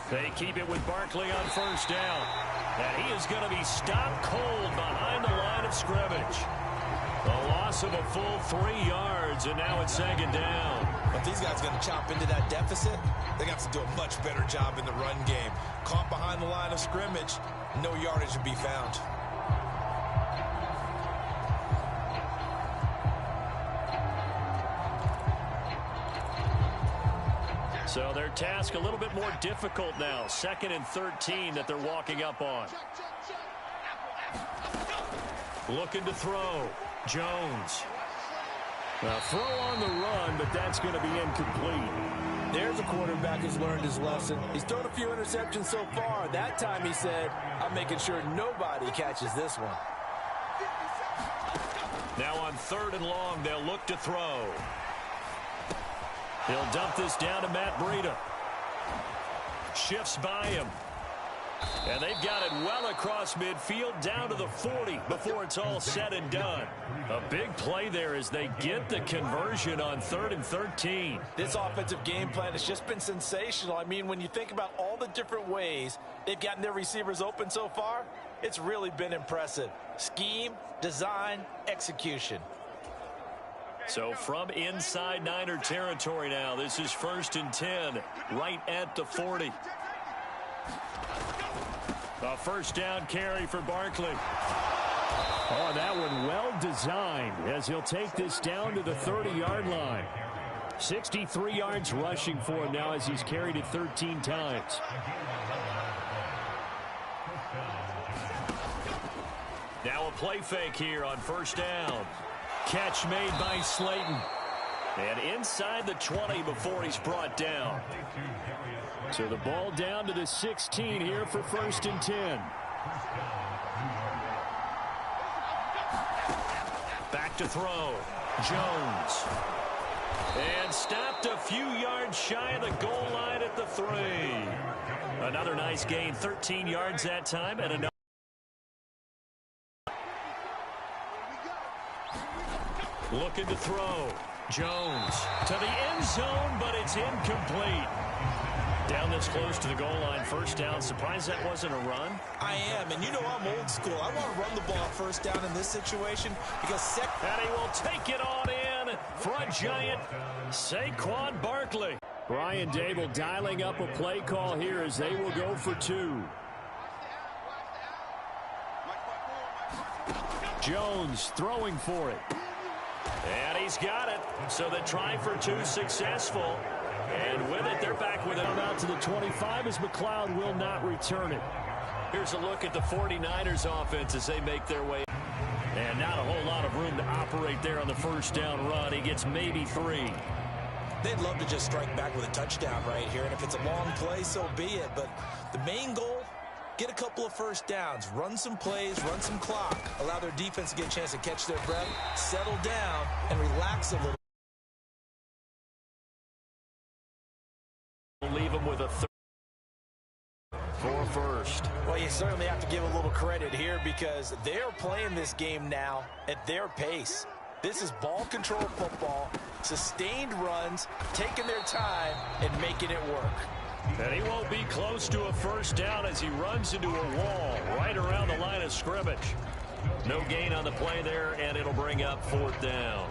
They keep it with Barkley on first down. And he is going to be stopped cold behind the line of scrimmage. A loss of a full 3 yards, and now it's 2nd down. If these guys are going to chop into that deficit, they got to do a much better job in the run game. Caught behind the line of scrimmage, no yardage to be found. So their task a little bit more difficult now. 2nd and 13 that they're walking up on. Looking to throw. Jones. A throw on the run, but that's going to be incomplete. There's a quarterback who's learned his lesson. He's thrown a few interceptions so far. That time he said, I'm making sure nobody catches this one. Now on 3rd and long, they'll look to throw. He'll dump this down to Matt Breida. Shifts by him. And they've got it well across midfield down to the 40 before it's all said and done. A big play there as they get the conversion on 3rd and 13. This offensive game plan has just been sensational. I mean, when you think about all the different ways they've gotten their receivers open so far, it's really been impressive. Scheme, design, execution. So from inside Niner territory now, this is 1st and 10, right at the 40. A first down carry for Barkley. Oh, that one well designed as he'll take this down to the 30-yard line. 63 yards rushing for him now as he's carried it 13 times. Now a play fake here on first down. Catch made by Slayton. And inside the 20 before he's brought down. So the ball down to the 16 here for 1st and 10. Back to throw. Jones. And stopped a few yards shy of the goal line at the 3. Another nice gain, 13 yards that time, and another. Looking to throw. Jones to the end zone, but it's incomplete. Down this close to the goal line, first down. Surprised that wasn't a run? I am, and you know I'm old school. I want to run the ball first down in this situation because and he will take it on in for a giant Saquon Barkley. Brian Dable dialing up a play call here as they will go for 2. Jones throwing for it. And he's got it. So the try for 2 successful. And with it, they're back with it. Out to the 25 as McLeod will not return it. Here's a look at the 49ers offense as they make their way. And not a whole lot of room to operate there on the first down run. He gets maybe 3. they'd love to just strike back with a touchdown right here. And if it's a long play, so be it. But the main goal, get a couple of first downs, run some plays, run some clock, allow their defense to get a chance to catch their breath, settle down, and relax a little. Leave them with a for first. Well, you certainly have to give a little credit here because they're playing this game now at their pace. This is ball control football, sustained runs, taking their time, and making it work. And he won't be close to a first down as he runs into a wall right around the line of scrimmage. No gain on the play there, and it'll bring up fourth down.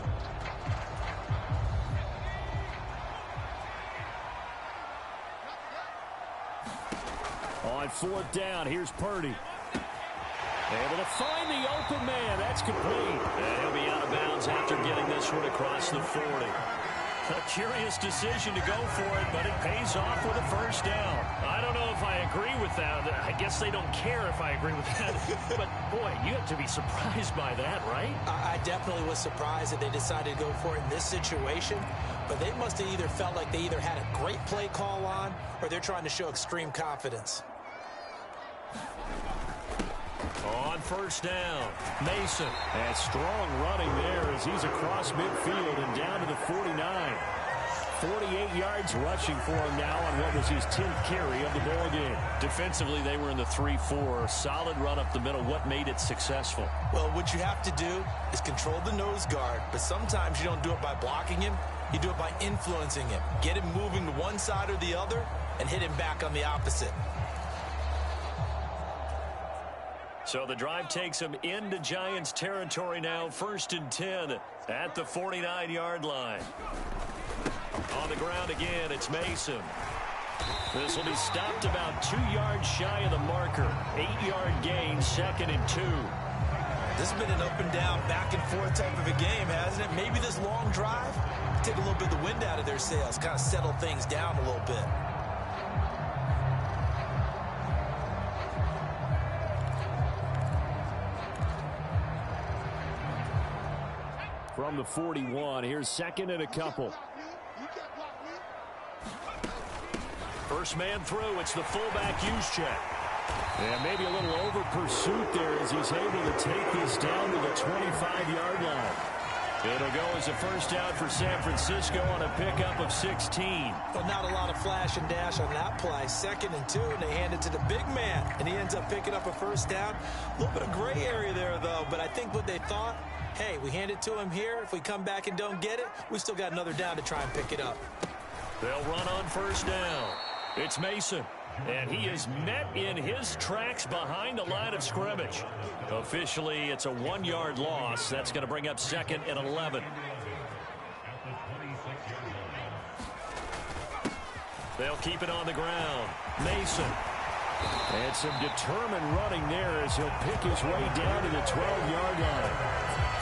On fourth down, here's Purdy. Able to find the open man. That's complete. And he'll be out of bounds after getting this one across the 40. A curious decision to go for it, but it pays off with a first down. I don't know if I agree with that. I guess they don't care if I agree with that. But, boy, you have to be surprised by that, right? I definitely was surprised that they decided to go for it in this situation. But they must have either felt like they either had a great play call on or they're trying to show extreme confidence. On first down, Mason. And strong running there as he's across midfield and down to the 49. 48 yards rushing for him now on what was his 10th carry of the ball game. Defensively, they were in the 3-4. Solid run up the middle. What made it successful? Well, what you have to do is control the nose guard, but sometimes you don't do it by blocking him. You do it by influencing him. Get him moving to one side or the other and hit him back on the opposite. So the drive takes him into Giants territory now. 1st and 10 at the 49-yard line. On the ground again, it's Mason. This will be stopped about 2 yards shy of the marker. 8-yard gain, 2nd and 2. This has been an up and down, back and forth type of a game, hasn't it? Maybe this long drive take a little bit of the wind out of their sails, kind of settle things down a little bit. From the 41, here's 2nd and a couple. First man through, it's the fullback use check. And maybe a little over pursuit there as he's able to take this down to the 25-yard line. It'll go as a first down for San Francisco on a pickup of 16. Well, not a lot of flash and dash on that play. 2nd and 2, and they hand it to the big man, and he ends up picking up a first down. A little bit of gray area there, though, but I think what they thought, hey, we hand it to him here. If we come back and don't get it, we still got another down to try and pick it up. They'll run on first down. It's Mason. And he is met in his tracks behind the line of scrimmage. Officially, it's a 1-yard loss. That's going to bring up 2nd and 11. They'll keep it on the ground. Mason. And some determined running there as he'll pick his way down to the 12-yard line.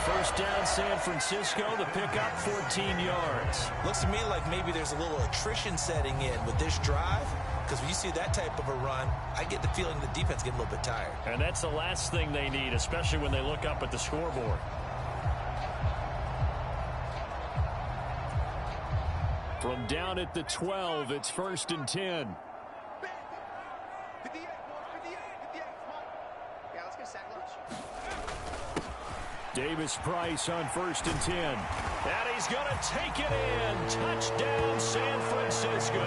First down, San Francisco. The pickup, 14 yards. Looks to me like maybe there's a little attrition setting in with this drive. Because when you see that type of a run, I get the feeling the defense getting a little bit tired. And that's the last thing they need, especially when they look up at the scoreboard. From down at the 12, it's 1st and 10. Davis-Price on 1st and 10. And he's going to take it in. Touchdown, San Francisco.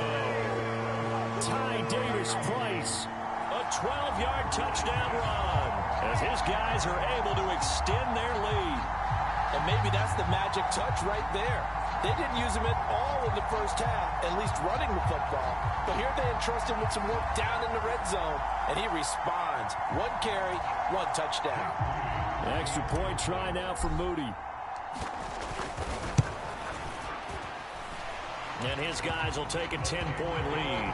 Ty Davis-Price. A 12-yard touchdown run as his guys are able to extend their lead. And maybe that's the magic touch right there. They didn't use him at all in the first half, at least running the football. But here they entrust him with some work down in the red zone, and he responds. 1 carry, 1 touchdown. An extra point try now for Moody. And his guys will take a 10-point lead.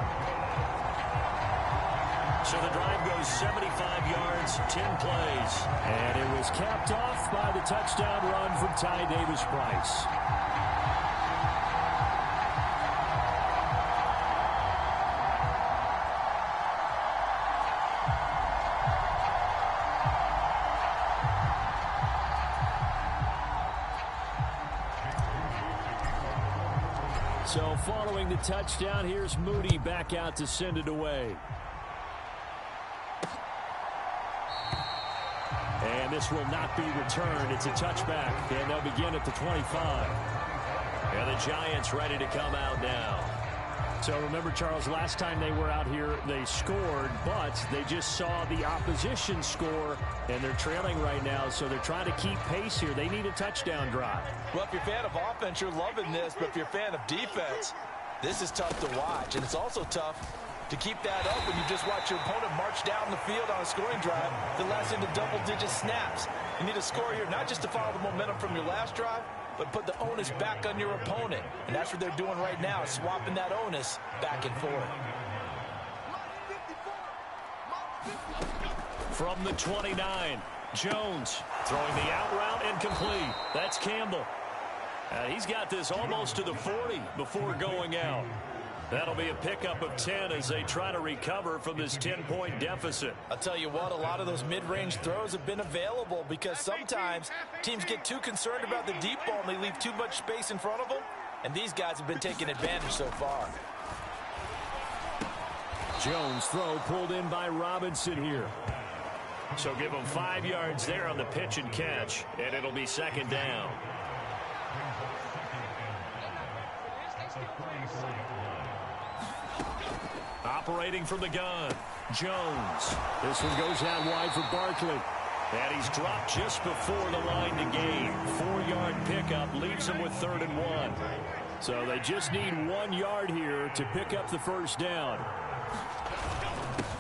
So the drive goes 75 yards, 10 plays. And it was capped off by the touchdown run from Ty Davis-Price. So following the touchdown, here's Moody back out to send it away. And this will not be returned. It's a touchback, and they'll begin at the 25. And the Giants ready to come out now. So remember, Charles, last time they were out here, they scored, but they just saw the opposition score, and they're trailing right now, so they're trying to keep pace here. They need a touchdown drive. Well, if you're a fan of offense, you're loving this, but if you're a fan of defense, this is tough to watch, and it's also tough to keep that up when you just watch your opponent march down the field on a scoring drive that lasts into double-digit snaps. You need a score here, not just to follow the momentum from your last drive, but put the onus back on your opponent. And that's what they're doing right now, swapping that onus back and forth. From the 29, Jones throwing the out route and complete. That's Campbell. He's got this almost to the 40 before going out. That'll be a pickup of 10 as they try to recover from this 10-point deficit. I'll tell you what, a lot of those mid-range throws have been available because sometimes teams get too concerned about the deep ball and they leave too much space in front of them, and these guys have been taking advantage so far. Jones' throw pulled in by Robinson here. So give them 5 yards there on the pitch and catch, and it'll be second down. Operating from the gun, Jones. This one goes out wide for Barkley. And he's dropped just before the line to gain. 4-yard pickup leaves him with 3rd and 1. So they just need 1 yard here to pick up the first down.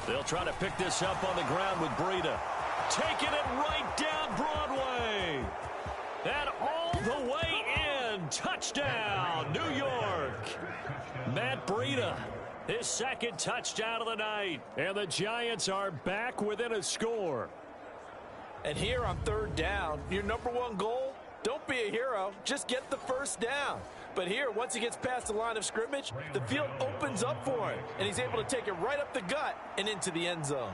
They'll try to pick this up on the ground with Breida. Taking it right down Broadway. And all the way in. Touchdown, New York. Matt Breida. His second touchdown of the night. And the Giants are back within a score. And here on 3rd down, your #1 goal, don't be a hero, just get the first down. But here, once he gets past the line of scrimmage, the field opens up for him, and he's able to take it right up the gut and into the end zone.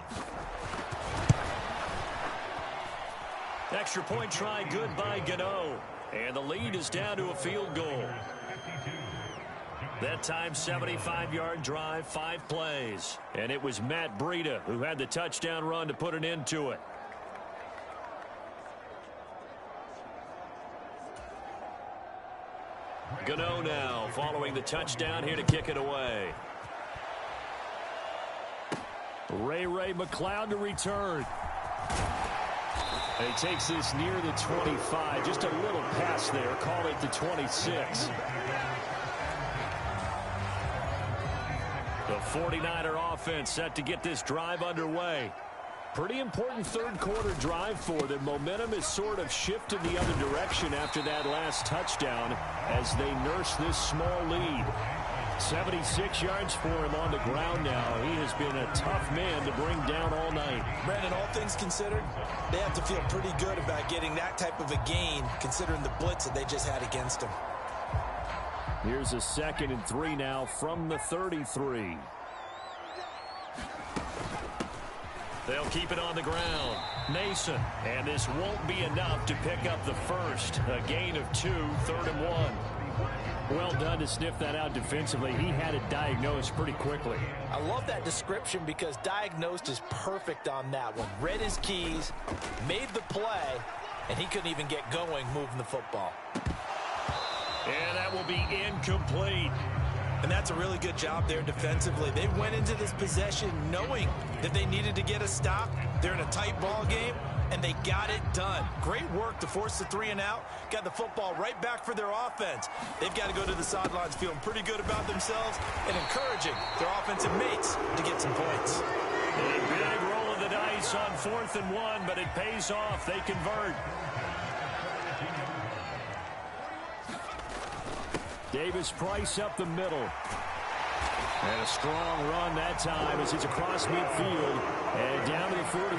Extra point try good by Gano. And the lead is down to a field goal. That time, 75-yard drive, 5 plays. And it was Matt Breida who had the touchdown run to put an end to it. Gano now following the touchdown here to kick it away. Ray McLeod to return. And he takes this near the 25. Just a little pass there. Call it the 26. The 49er offense set to get this drive underway. Pretty important third quarter drive for them. Momentum is sort of shifted the other direction after that last touchdown as they nurse this small lead. 76 yards for him on the ground now. He has been a tough man to bring down all night. Brandon, all things considered, they have to feel pretty good about getting that type of a gain considering the blitz that they just had against them. Here's a 2nd and 3 now from the 33. They'll keep it on the ground. Mason. And this won't be enough to pick up the first. A gain of 2, 3rd and 1. Well done to sniff that out defensively. He had it diagnosed pretty quickly. I love that description because diagnosed is perfect on that one. Read his keys, made the play, and he couldn't even get going moving the football. And that will be incomplete. And that's a really good job there defensively. They went into this possession knowing that they needed to get a stop. They're in a tight ball game. and they got it done. Great work to force the 3 and out, got the football right back for their offense. They've got to go to the sidelines feeling pretty good about themselves and encouraging their offensive mates to get some points. A big roll of the dice on 4th and 1, but it pays off. They convert. Davis Price up the middle. And a strong run that time as he's across midfield and down to the 43.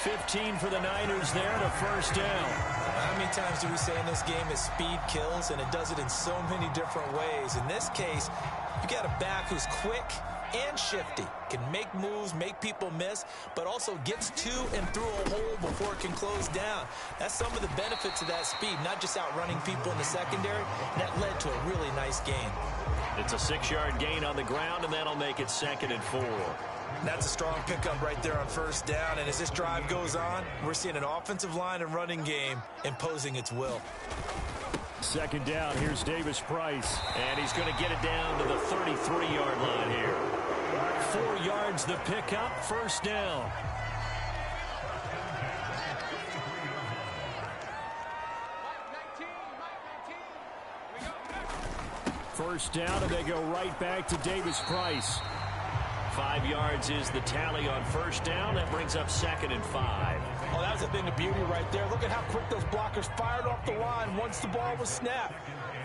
15 for the Niners there and a first down. How many times do we say in this game that speed kills, and it does it in so many different ways? In this case, you got a back who's quick and shifty, can make moves, make people miss, but also gets to and through a hole before it can close down. That's some of the benefits of that speed, not just outrunning people in the secondary. That led to a really nice gain. It's a 6-yard gain on the ground, and that'll make it 2nd and 4. That's a strong pickup right there on first down, and as this drive goes on, we're seeing an offensive line and running game imposing its will. 2nd down, here's Davis Price. And he's going to get it down to the 33-yard line here. 4 yards the pickup, first down. First down, and they go right back to Davis Price. 5 yards is the tally on first down. That brings up 2nd and 5. Oh, that was a thing of beauty right there. Look at how quick those blockers fired off the line once the ball was snapped.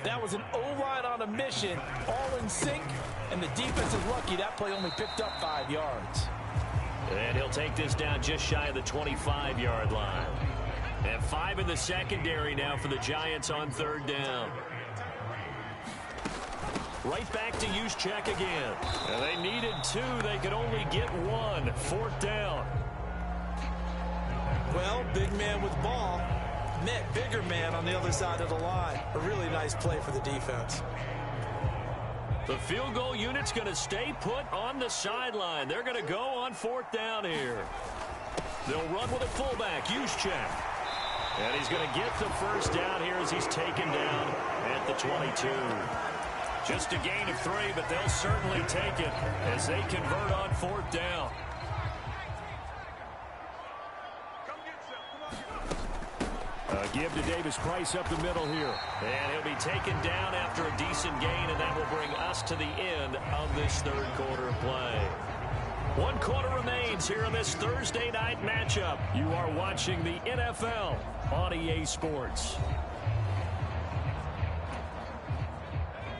That was an O-line on a mission, all in sync, and the defense is lucky that play only picked up 5 yards. And he'll take this down just shy of the 25-yard line. And 5 in the secondary now for the Giants on 3rd down. Right back to Juszczyk again. And they needed 2. They could only get 1. 4th down. Well, big man with ball met bigger man on the other side of the line. A really nice play for the defense. The field goal unit's going to stay put on the sideline. They're going to go on 4th down here. They'll run with a fullback, Juszczyk. And he's going to get the first down here as he's taken down at the 22. Just a gain of 3, but they'll certainly take it as they convert on 4th down. Give to Davis Price up the middle here. And he'll be taken down after a decent gain, and that will bring us to the end of this 3rd quarter of play. 1 quarter remains here in this Thursday night matchup. You are watching the NFL on EA Sports.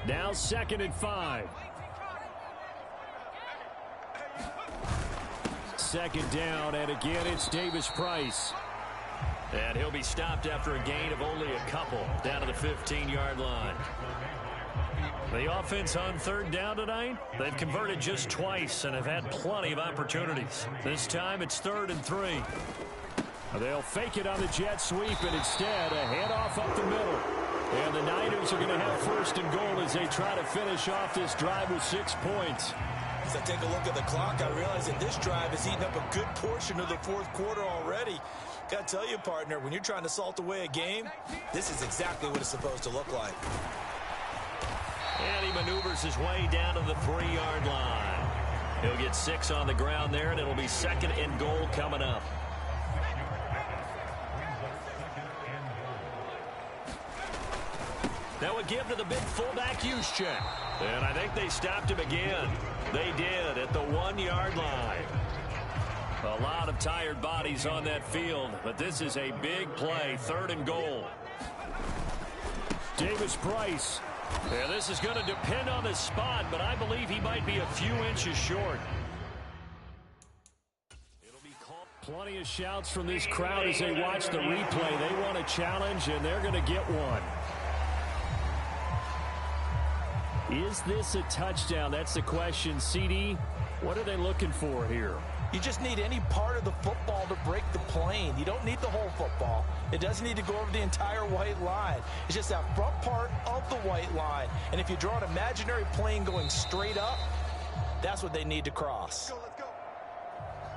Now 2nd and 5. 2nd down, and again it's Davis Price. And he'll be stopped after a gain of only a couple down to the 15-yard line. The offense on 3rd down tonight, they've converted just twice and have had plenty of opportunities. This time it's 3rd and 3. They'll fake it on the jet sweep, and instead a handoff up the middle. And the Niners are going to have 1st and goal as they try to finish off this drive with 6 points. As I take a look at the clock, I realize that this drive has eaten up a good portion of the 4th quarter already. Got to tell you, partner, when you're trying to salt away a game, this is exactly what it's supposed to look like. And he maneuvers his way down to the 3-yard line. He'll get 6 on the ground there, and it'll be 2nd and goal coming up. That would give to the big fullback, Juszczyk. And I think they stopped him again. They did at the 1-yard line. A lot of tired bodies on that field, but this is a big play, 3rd and goal. Davis Price. And this is going to depend on the spot, but I believe he might be a few inches short. It'll be called. Plenty of shouts from this crowd as they watch the replay. They want a challenge, and they're going to get one. Is this a touchdown? That's the question. CD, what are they looking for here? You just need any part of the football to break the plane. You don't need the whole football. It doesn't need to go over the entire white line. It's just that front part of the white line. And if you draw an imaginary plane going straight up, that's what they need to cross. Let's go.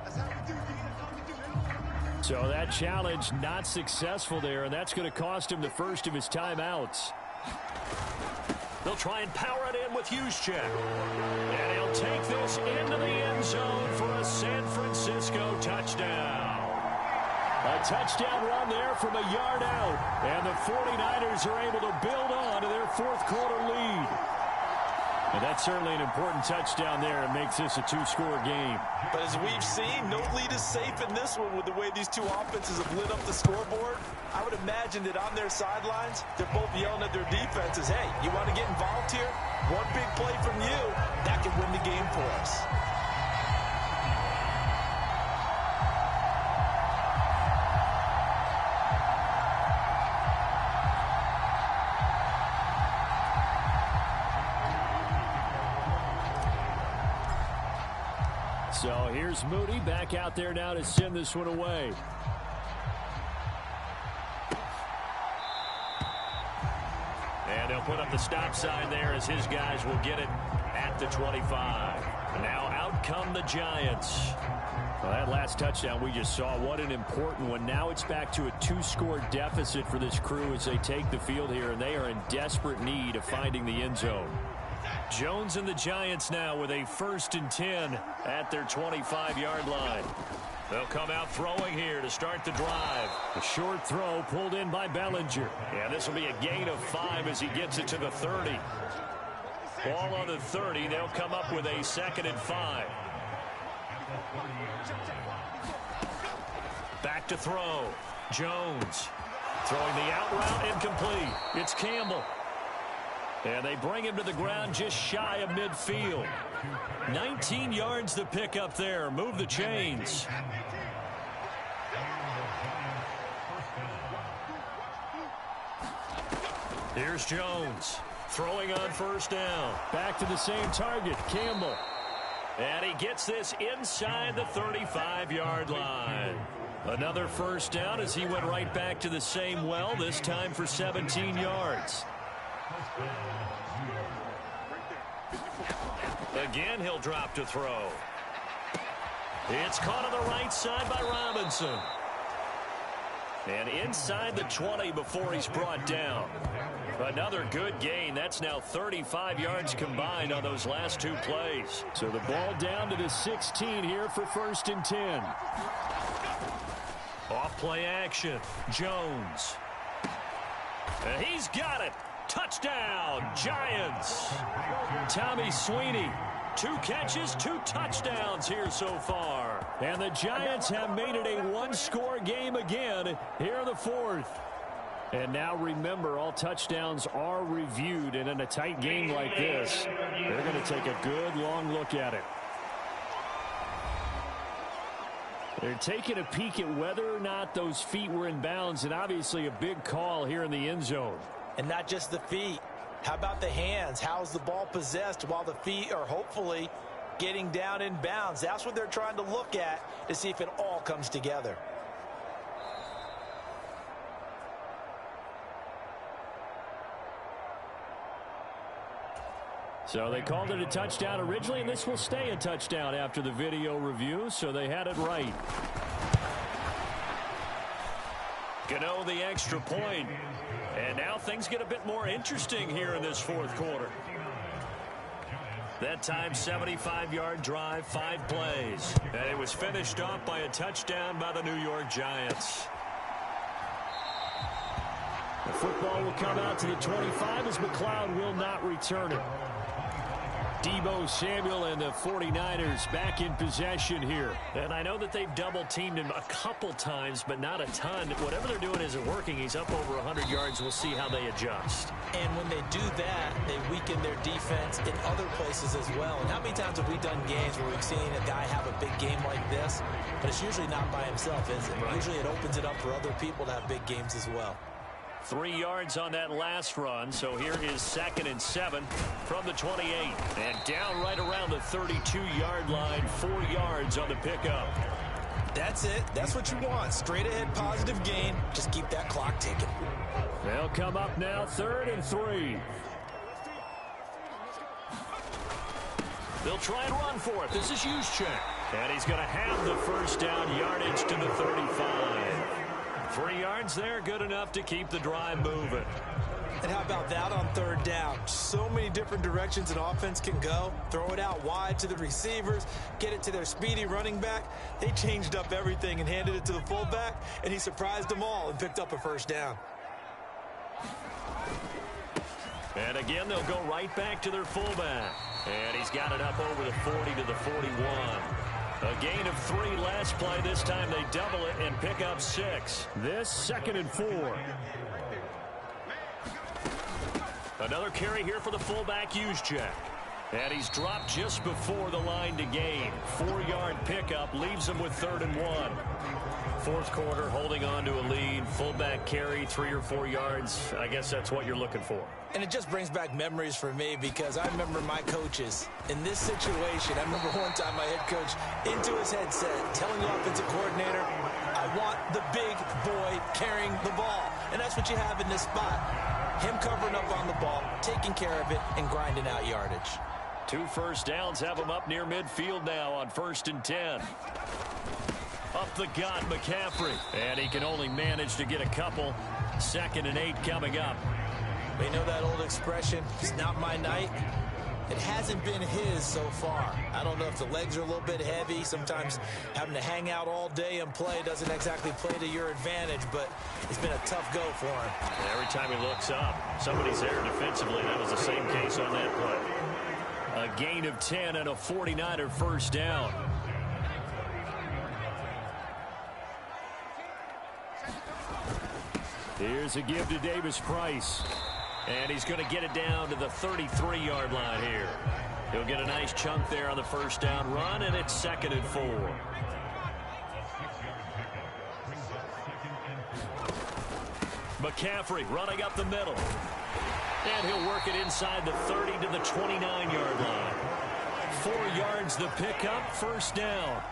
That's how we do it. So that challenge not successful there, and that's going to cost him the first of his timeouts. They'll try and power it in with Juszczyk. And he'll take this into the end zone for a San Francisco touchdown. touchdown run there from a yard out. And the 49ers are able to build on to their fourth quarter lead. And that's certainly an important touchdown there. It makes this a two-score game. But as we've seen, no lead is safe in this one with the way these two offenses have lit up the scoreboard. I would imagine that on their sidelines, they're both yelling at their defenses, hey, you want to get involved here? One big play from you, that can win the game for us. So here's Moody back out there now to send this one away. And they'll put up the stop sign there as his guys will get it at the 25. Now out come the Giants. Well, that last touchdown we just saw, what an important one. Now it's back to a two-score deficit for this crew as they take the field here, and they are in desperate need of finding the end zone. Jones and the Giants now with a 1st and 10 at their 25-yard line. They'll come out throwing here to start the drive. A short throw pulled in by Bellinger. Yeah, this will be a gain of 5 as he gets it to the 30. Ball on the 30. They'll come up with a 2nd and 5. Back to throw. Jones throwing the out route, incomplete. It's Campbell. And they bring him to the ground just shy of midfield. 19 yards to pick up there. Move the chains. Here's Jones throwing on 1st down. Back to the same target, Campbell. And he gets this inside the 35-yard line. Another 1st down as he went right back to the same well, this time for 17 yards. Again, he'll drop to throw. It's caught on the right side by Robinson. And inside the 20 before he's brought down. Another good gain. That's now 35 yards combined on those last 2 plays. So the ball down to the 16 here for 1st and 10. Off play action. Jones. And he's got it. Touchdown, Giants. Tommy Sweeney, 2 catches, 2 touchdowns here so far. And the Giants have made it a one-score game again here in the 4th. And now remember, all touchdowns are reviewed, and in a tight game like this, they're going to take a good long look at it. They're taking a peek at whether or not those feet were in bounds, and obviously a big call here in the end zone. And not just the feet. How about the hands? How's the ball possessed while the feet are hopefully getting down in bounds? That's what they're trying to look at to see if it all comes together. So they called it a touchdown originally, and this will stay a touchdown after the video review, so they had it right. Gano the extra point. And now things get a bit more interesting here in this 4th quarter. That time, 75-yard drive, 5 plays. And it was finished off by a touchdown by the New York Giants. The football will come out to the 25 as McLeod will not return it. Deebo Samuel and the 49ers back in possession here. And I know that they've double-teamed him a couple times, but not a ton. Whatever they're doing isn't working. He's up over 100 yards. We'll see how they adjust. And when they do that, they weaken their defense in other places as well. And how many times have we done games where we've seen a guy have a big game like this, but it's usually not by himself, is it? Right. Usually it opens it up for other people to have big games as well. 3 yards on that last run, so here is 2nd and 7 from the 28. And down right around the 32-yard line, 4 yards on the pickup. That's it. That's what you want. Straight ahead positive gain. Just keep that clock ticking. They'll come up now 3rd and 3. They'll try and run for it. This is Juszczyk. And he's going to have the 1st down yardage to the 35. 3 yards there, good enough to keep the drive moving. And how about that on third down? So many different directions an offense can go. Throw it out wide to the receivers, get it to their speedy running back. They changed up everything and handed it to the fullback, and he surprised them all and picked up a first down. And again, they'll go right back to their fullback. And he's got it up over the 40 to the 41. A gain of 3 last play. This time they double it and pick up 6. This 2nd and 4. Another carry here for the fullback, Juszczyk. And he's dropped just before the line to gain. 4-yard pickup leaves him with 3rd and 1. Fourth quarter, holding on to a lead. Fullback carry, 3 or 4 yards. I guess that's what you're looking for. And it just brings back memories for me because I remember my coaches in this situation. I remember one time my head coach into his headset telling the offensive coordinator, I want the big boy carrying the ball. And that's what you have in this spot. Him covering up on the ball, taking care of it, and grinding out yardage. 2 first downs have him up near midfield now on 1st and 10. Up the gut, McCaffrey. And he can only manage to get a couple. 2nd and 8 coming up. We know that old expression, it's not my night. It hasn't been his so far. I don't know if the legs are a little bit heavy. Sometimes having to hang out all day and play doesn't exactly play to your advantage, but it's been a tough go for him. And every time he looks up, somebody's there defensively. That was the same case on that play. A gain of 10 and a 49er first down. Here's a give to Davis-Price. And he's going to get it down to the 33-yard line here. He'll get a nice chunk there on the first down run, and it's 2nd and 4. McCaffrey running up the middle. And he'll work it inside the 30 to the 29-yard line. 4 yards the pickup, first down.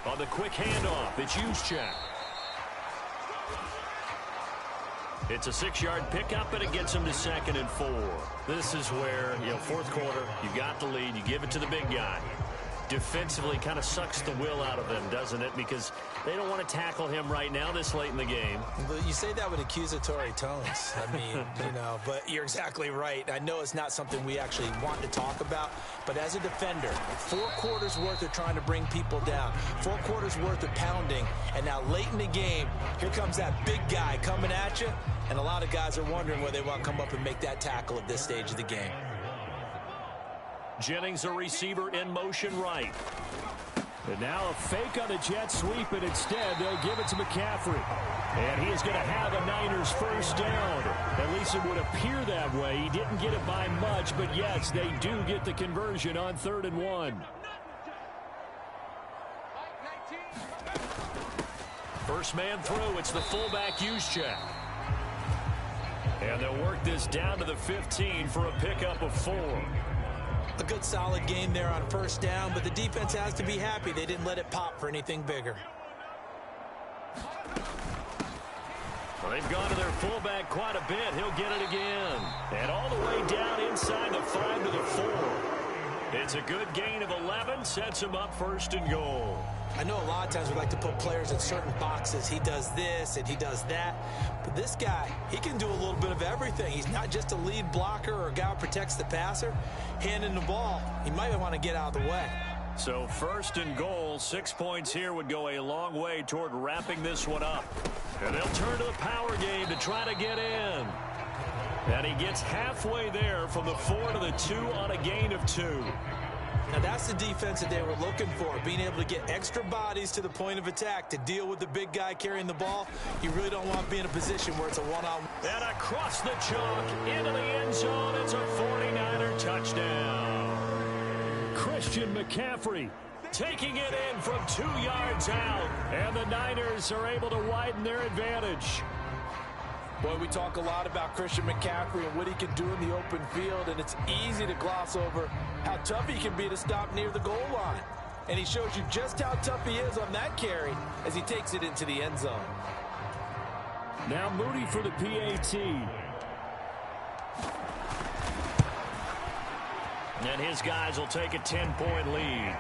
On the quick handoff, it's Juszczyk. It's a 6-yard pickup, and it gets him to 2nd and 4. This is where, fourth quarter, you got the lead, you give it to the big guy. Defensively kind of sucks the will out of them, doesn't it? Because they don't want to tackle him right now this late in the game. But you say that with accusatory tones. I mean, but you're exactly right. I know it's not something we actually want to talk about, but as a defender, 4 quarters worth of trying to bring people down, 4 quarters worth of pounding, and now late in the game, here comes that big guy coming at you, and a lot of guys are wondering whether they want to come up and make that tackle at this stage of the game. Jennings, a receiver in motion right. And now a fake on the jet sweep, and instead they'll give it to McCaffrey. And he is going to have a Niners first down. At least it would appear that way. He didn't get it by much, but yes, they do get the conversion on 3rd and 1. First man through, it's the fullback Juszczyk. And they'll work this down to the 15 for a pickup of 4. A good solid game there on first down, but the defense has to be happy they didn't let it pop for anything bigger. Well, they've gone to their fullback quite a bit. He'll get it again. And all the way down inside the 5 to the 4. It's a good gain of 11, sets him up 1st and goal. I know a lot of times we like to put players in certain boxes. He does this and he does that. But this guy, he can do a little bit of everything. He's not just a lead blocker or a guy who protects the passer. Handing the ball, he might want to get out of the way. So 1st and goal, 6 points here would go a long way toward wrapping this one up. And they'll turn to the power game to try to get in. And he gets halfway there from the 4 to the 2 on a gain of 2. Now that's the defense that they were looking for, being able to get extra bodies to the point of attack to deal with the big guy carrying the ball. You really don't want to be in a position where it's a one-on-one. And across the chalk into the end zone, it's a 49er touchdown. Christian McCaffrey taking it in from 2 yards out. And the Niners are able to widen their advantage. Boy, we talk a lot about Christian McCaffrey and what he can do in the open field, and it's easy to gloss over how tough he can be to stop near the goal line. And he shows you just how tough he is on that carry as he takes it into the end zone. Now Moody for the PAT. And his guys will take a 10-point lead.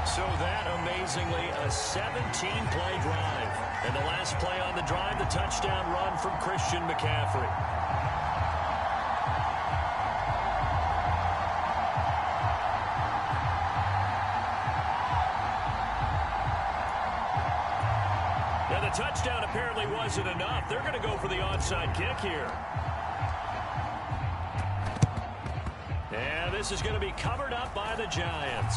So that, amazingly, a 17-play drive. And the last play on the drive, the touchdown run from Christian McCaffrey. Now, the touchdown apparently wasn't enough. They're going to go for the onside kick here. And this is going to be covered up by the Giants.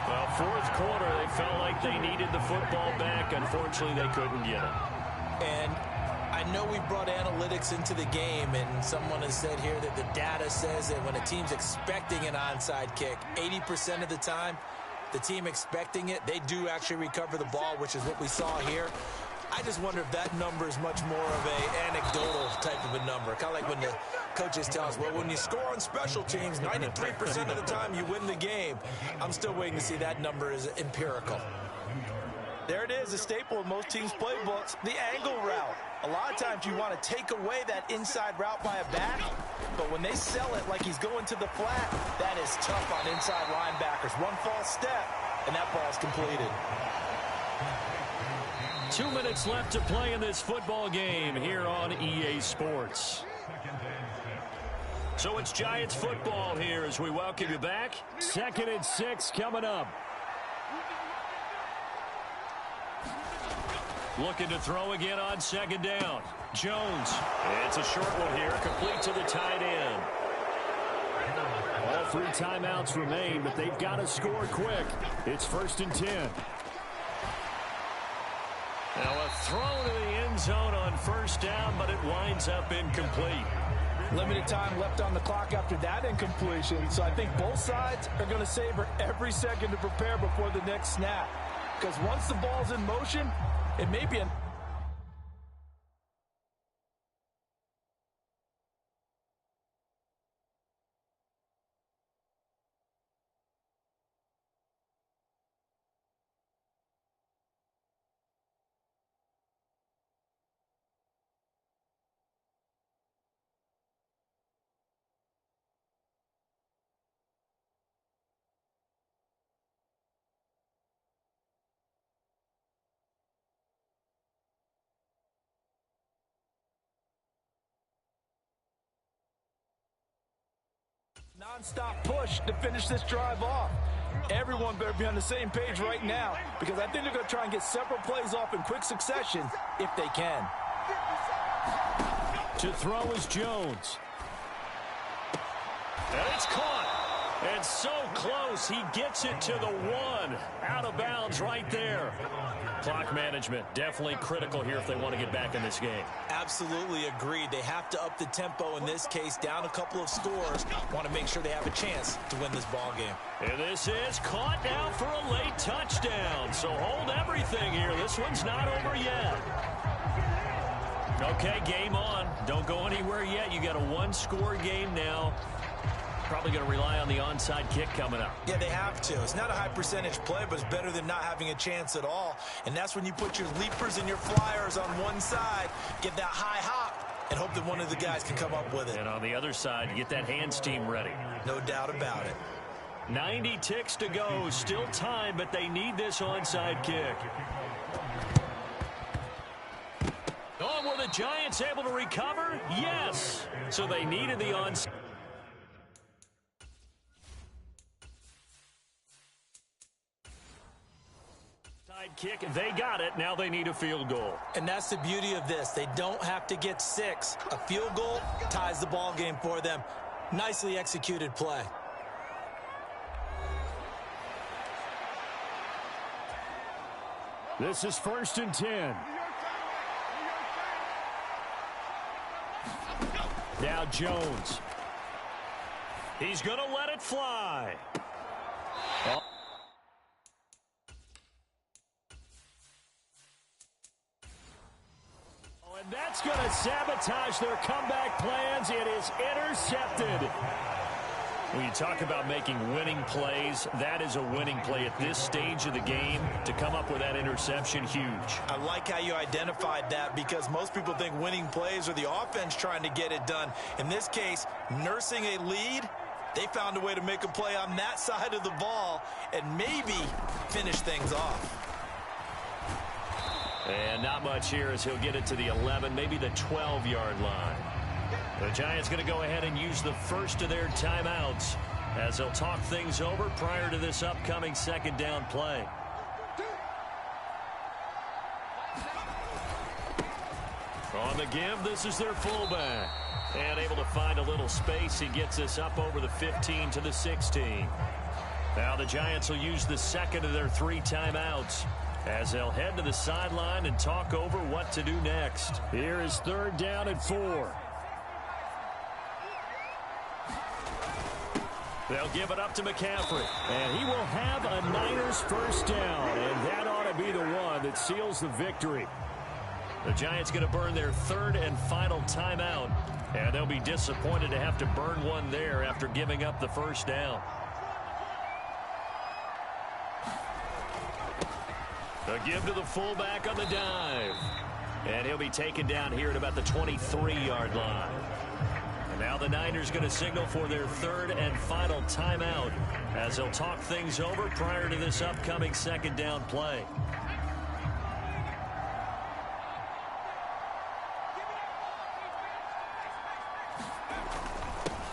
Well, fourth quarter, they felt like they needed the football back. Unfortunately, they couldn't get it. And I know we brought analytics into the game, and someone has said here that the data says that when a team's expecting an onside kick, 80% of the time, the team expecting it, they do actually recover the ball, which is what we saw here. I just wonder if that number is much more of an anecdotal type of a number. Kind of like when the coaches tell us, well, when you score on special teams, 93% of the time you win the game. I'm still waiting to see that number is empirical. There it is, a staple of most teams' playbooks, the angle route. A lot of times you want to take away that inside route by a back, but when they sell it like he's going to the flat, that is tough on inside linebackers. One false step, and that ball's completed. 2 minutes left to play in this football game here on EA Sports. So it's Giants football here as we welcome you back. 2nd and 6 coming up. Looking to throw again on 2nd down. Jones. It's a short one here, complete to the tight end. All 3 timeouts remain, but they've got to score quick. It's 1st and 10. Now a throw to the end zone on 1st down, but it winds up incomplete. Limited time left on the clock after that incompletion, so I think both sides are going to savor every second to prepare before the next snap. Because once the ball's in motion, it may be an... non-stop push to finish this drive off. Everyone better be on the same page right now, because I think they're going to try and get several plays off in quick succession if they can. To throw is Jones. And it's caught. And so close, he gets it to the 1. Out of bounds right there. Clock management, definitely critical here if they want to get back in this game. Absolutely agreed. They have to up the tempo in this case, down a couple of scores. Want to make sure they have a chance to win this ball game. And this is caught now for a late touchdown. So hold everything here. This one's not over yet. Okay, game on. Don't go anywhere yet. You got a 1-score game now. Probably going to rely on the onside kick coming up. Yeah, they have to. It's not a high percentage play, but it's better than not having a chance at all. And that's when you put your leapers and your flyers on one side, get that high hop, and hope that one of the guys can come up with it. And on the other side, you get that hands team ready. No doubt about it. 90 ticks to go. Still time, but they need this onside kick. Oh, were the Giants able to recover? Yes. So they needed the onside. Kick, they got it. Now they need a field goal. And that's the beauty of this. They don't have to get 6. A field goal ties the ball game for them. Nicely executed play. This is 1st and 10. Now Jones. He's going to let it fly. Oh. And that's going to sabotage their comeback plans. It is intercepted. When you talk about making winning plays, that is a winning play at this stage of the game. To come up with that interception, huge. I like how you identified that, because most people think winning plays are the offense trying to get it done. In this case, nursing a lead They found a way to make a play on that side of the ball and maybe finish things off. And not much here as he'll get it to the 11, maybe the 12-yard line. The Giants going to go ahead and use the first of their timeouts as they'll talk things over prior to this upcoming second down play. On the give, this is their fullback. And able to find a little space. He gets us up over the 15 to the 16. Now the Giants will use the second of their 3 timeouts as they'll head to the sideline and talk over what to do next. Here is 3rd down and 4. They'll give it up to McCaffrey. And he will have a Niners first down. And that ought to be the one that seals the victory. The Giants going to burn their 3rd and final timeout. And they'll be disappointed to have to burn one there after giving up the first down. A give to the fullback on the dive. And he'll be taken down here at about the 23-yard line. And now the Niners going to signal for their 3rd and final timeout as they'll talk things over prior to this upcoming second down play.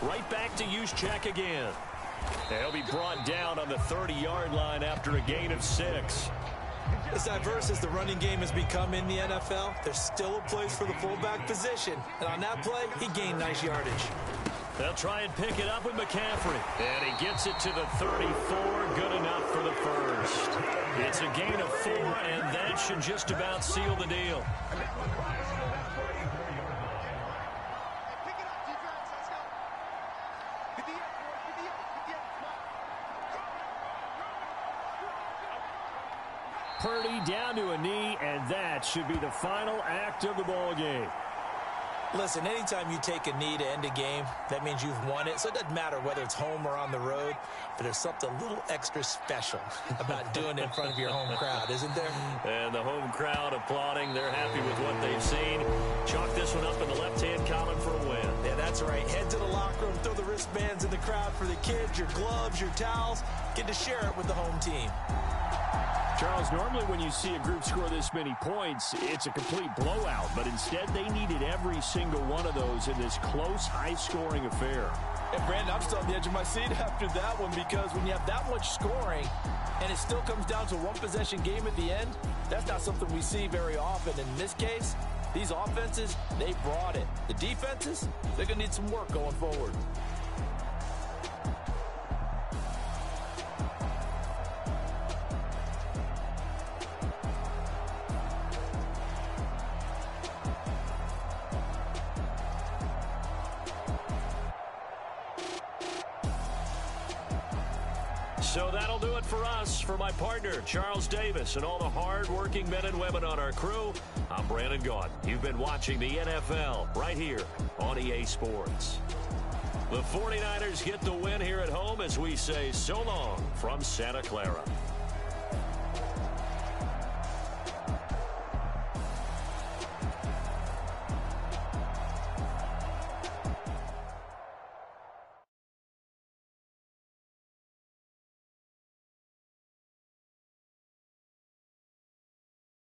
Right back to Juszczyk again. They'll be brought down on the 30-yard line after a gain of 6. As diverse as the running game has become in the NFL, there's still a place for the fullback position. And on that play, he gained nice yardage. They'll try and pick it up with McCaffrey. And he gets it to the 34. Good enough for the first. It's a gain of 4, and that should just about seal the deal. Purdy down to a knee, and that should be the final act of the ball game. Listen, anytime you take a knee to end a game, that means you've won it. So it doesn't matter whether it's home or on the road, but there's something a little extra special about doing it in front of your home crowd, isn't there? And the home crowd applauding. They're happy with what they've seen. Chalk this one up in the left-hand column for a win. Yeah, that's right. Head to the locker room, throw the wristbands in the crowd for the kids, your gloves, your towels. Get to share it with the home team. Charles, normally when you see a group score this many points, it's a complete blowout. But instead, they needed every single one of those in this close, high-scoring affair. And, Brandon, I'm still on the edge of my seat after that one because when you have that much scoring and it still comes down to a one-possession game at the end, that's not something we see very often. In this case, these offenses, they brought it. The defenses, they're going to need some work going forward. So that'll do it for us. For my partner, Charles Davis, and all the hard-working men and women on our crew, I'm Brandon Gaudin. You've been watching the NFL right here on EA Sports. The 49ers get the win here at home as we say so long from Santa Clara.